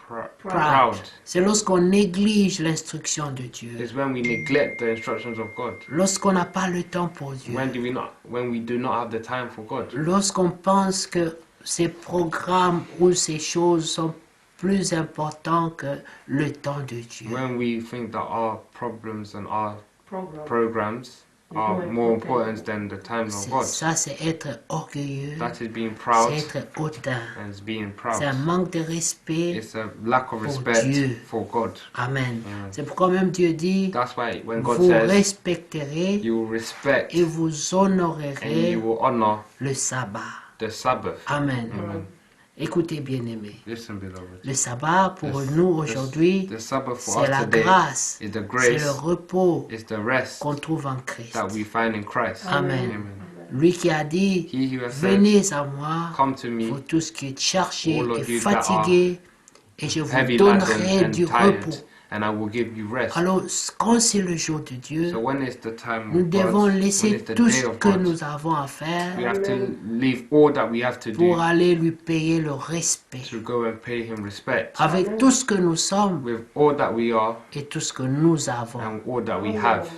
Proud. proud. C'est lorsqu'on néglige l'instruction de Dieu. Is when we neglect the instructions of God. Lorsqu'on n'a pas le temps pour Dieu. When we do not have the time for God. Lorsqu'on pense que ces programmes ou ces choses sont plus importants que le temps de Dieu. When we think that our problems and our Program. programs are more important than the time of God. Ça, c'est être orgueilleux. That is being proud, C'est être hautain. and it's being C'est un proud. manque de respect. It's a lack of pour respect Dieu. for God. Amen. Amen. C'est pourquoi même Dieu dit, That's why when God vous says respecterez you will respect et vous and honorerez you will honor le sabbat. the Sabbath. Amen. Amen. Écoutez, bien-aimés. Listen, beloved. Le sabbat pour nous aujourd'hui, The Sabbath for c'est us la today grâce, is the c'est le grace, repos is the rest qu'on trouve en Christ. that we find in Christ. Amen. Amen. Lui qui a dit, He who has said, venez à moi, "Come to me, vous tous qui êtes chargés all of et you that fatigués, et je vous heavy donnerai laden du and tired, repos. and I will give you rest." Alors, quand c'est le jour de Dieu, So when is the time nous of God? devons When laisser is the tout day ce of que God? nous avons à faire We have to leave all that we have to pour do aller lui payer le respect. to go and pay Him respect. Avec tout ce que nous sommes With all that we are et tout ce que nous avons. and all that we have,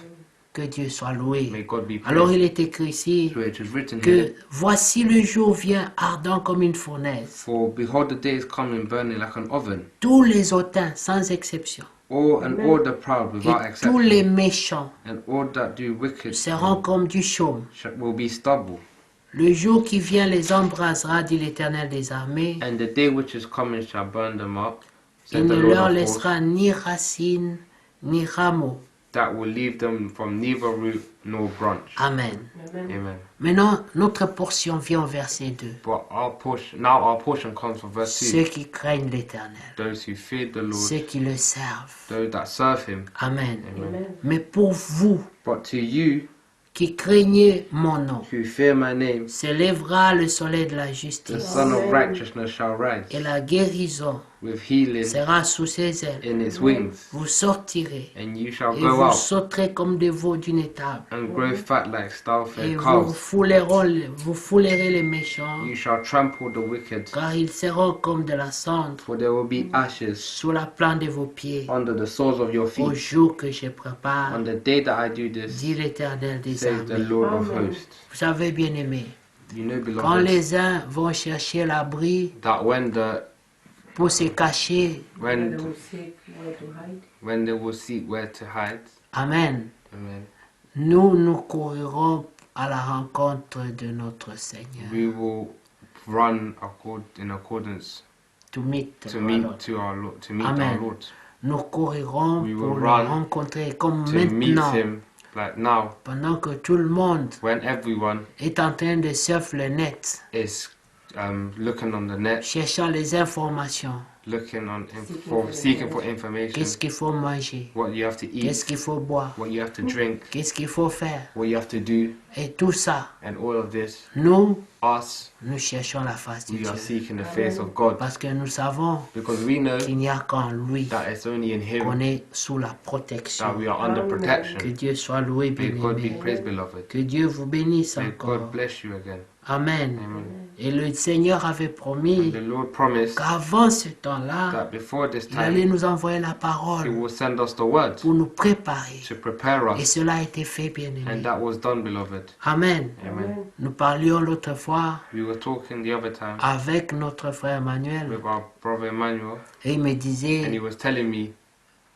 Que Dieu soit loué. may God be Alors praised. il est écrit ici So it is written que here, voici le jour vient ardent comme une fournaise. "For behold, the day is coming, burning like an oven. Tous les hautains, sans exception, All the proud without et tous les exception, méchants and all that do wicked seront comme du chaume. will be stubble. Le jour qui vient les embrasera, dit l'Éternel des armées. And the day which is coming shall burn them up, Il said the ne Lord leur of hosts, laissera ni racine, ni rameau. that will leave them from neither root nor branch." Amen. Amen. Maintenant, notre portion vient au verset 2. But our portion comes from verse 2. Ceux qui craignent l'Éternel, Those who fear the Lord, ceux qui le servent. those that serve Him. Amen. Amen. Mais pour vous But to you qui craignez mon nom, who fear my name, s'élèvera le soleil de la the justice Son of Righteousness shall rise, et la guérison with healing sera sous ses ailes. in its wings, Vous sortirez and you shall et go vous out sauterez comme des veaux d'une étable. and grow fat like Et stall-fed vous calves. foulerez les méchants, You shall trample the wicked, car ils seront comme de la cendre for there will be ashes sous la plante de vos pieds. under the soles of your Au feet. jour que je prépare, On the day that I do this, dit l'Éternel des says the armées. Lord of hosts. Vous savez, bien aimé, You know, quand beloved, les uns vont chercher l'abri that pour se cacher, When they will seek where to hide. when they will seek where to hide, Amen, amen, nous courirons à la rencontre de notre Seigneur. we will run in accordance to meet to our meet Lord. to our Lord, to meet Amen. our Lord, Nous courirons We will pour le run rencontrer comme to meet maintenant, Him like now, pendant que tout le monde when everyone est en train de surfer le net, is looking on the net, cherchant les informations. looking on Seeking seeking for for information, Qu'est-ce qu'il faut manger? what you have to eat, Qu'est-ce qu'il faut boire? what you have to drink, Qu'est-ce qu'il faut faire? what you have to do, Et tout ça, and all of this. nous Nous cherchons la face de we are Dieu. seeking the face of God, Parce que nous savons because we know qu'il n'y a qu'en lui that it's only in qu'on Him est sous la protection. that we are under Amen. Que protection. Dieu soit loué, May God be bien-aimé. praised, beloved. Que Dieu vous bénisse May encore. God bless you again. Amen. Amen. Et le Seigneur avait And promis the Lord promised qu'avant ce temps-là, that before this il allait time, nous envoyer la He parole will send us the word pour nous préparer. to prepare Et us, cela a été fait, and bien-aimé. that was done, beloved. Amen. Amen. Nous parlions l'autre fois We were talking the other time avec notre frère Emmanuel with our brother Emmanuel, et il me and he disait, was telling me,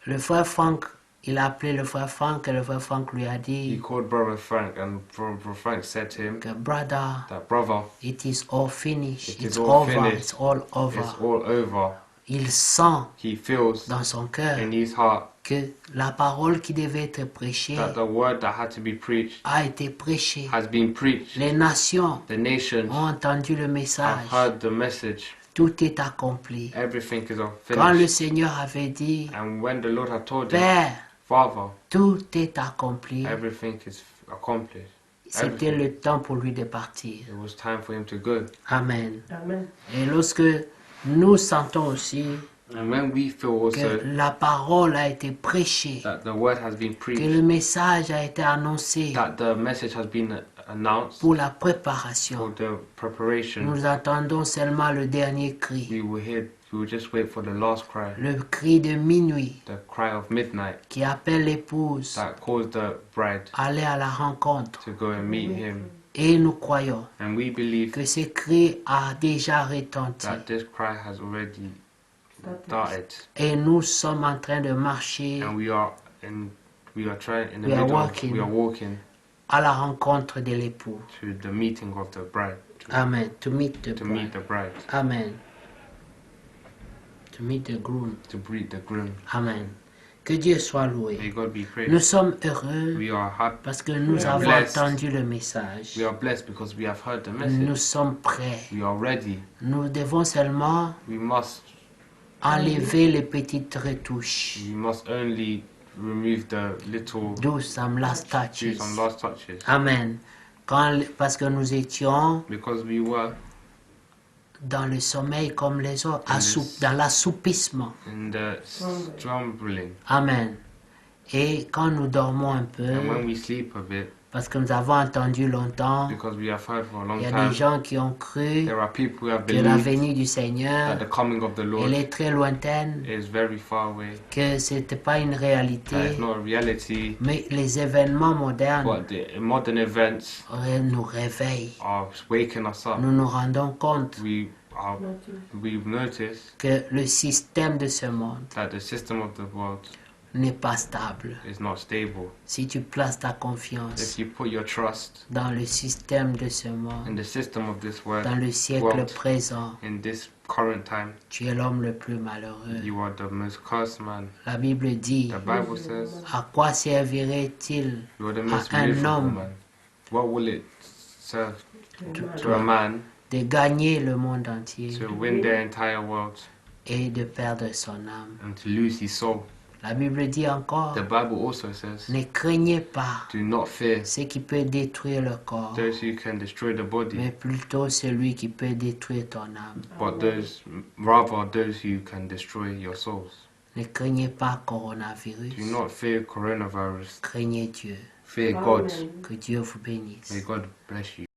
le frère Franck, il a appelé le frère Franck et le frère Franck lui a he dit called brother Frank, and brother Frank said to him que brother, that, brother, it is all finished, It is it's all over, finished. it's all over. it's all over. Il sent He feels dans son cœur in his heart que la parole qui devait être prêchée that the word that had to be preached a été prêchée. has been preached. Les nations The nations ont entendu le have message. heard the message. Tout est accompli. Everything is Quand le finished. Seigneur avait dit, And when the Lord had told him, Père, Father, tout est accompli, everything is accomplished, c'était le temps pour lui de partir. it was time for him to go. Amen. Amen. Et lorsque nous sentons aussi And when we feel also que la parole a été prêchée, that the word has been que preached, le message a été annoncé that the message has been announced pour la for préparation, the preparation, nous attendons seulement le dernier cri, we will just wait for the last cry, le cri de minuit the cry of midnight qui appelle l'épouse that calls the bride à aller à la rencontre. to go and meet him. Et nous croyons And we believe que ce cri a déjà retenti. that this cry has already started, Et nous sommes en train de marcher and we are trying in the We are middle walking. we are walking à la rencontre de l'époux. to the meeting of the bride, Amen. To meet the to meet bride. the bride, Amen. To meet the groom. to greet the groom. Amen. Que Dieu soit May loué. God be Nous praised. sommes heureux We are happy. parce que nous We are avons blessed. entendu le message. We are blessed because we have heard the Nous message. sommes prêts. We are ready. Nous devons seulement We must enlever les petites retouches. only remove the little Do some last do touches. some last touches, Amen. Parce que nous étions because we were dans le sommeil comme les autres, dans l'assoupissement. in the slumbering, Amen. Et quand nous dormons un peu, and when we sleep a bit, parce que nous avons entendu longtemps, because we have heard for a long il y a time, des gens qui ont cru there are people who have que la believed venue du that Seigneur, the coming of the Lord elle est très lointaine, is very far away, que ce n'était pas une that réalité, it's not a reality, mais les événements modernes but the modern events nous réveillent. are waking us up. Nous nous rendons compte We've noticed que le système de ce monde that the system of the world n'est pas stable. is not stable. Si tu places ta If confiance you put your trust dans le système de ce in monde, the system of this world, dans le siècle world, présent, in this current time, tu es l'homme le plus malheureux. you are the most cursed man. La Bible dit, The Bible says à quoi servirait-il you are the most un miserable homme man. What will it serve Amen. to a man de gagner le monde entier to win the entire world et de perdre son âme? and to lose his soul? La Bible dit encore, The Bible also says, ne craignez pas do not fear ce qui peut détruire le corps, those who can destroy the mais body, plutôt celui qui peut détruire ton âme. but rather those who can destroy your souls. Ne craignez pas Do coronavirus, not fear coronavirus. craignez Dieu. Fear God. Amen. Que Dieu vous bénisse. May God bless you.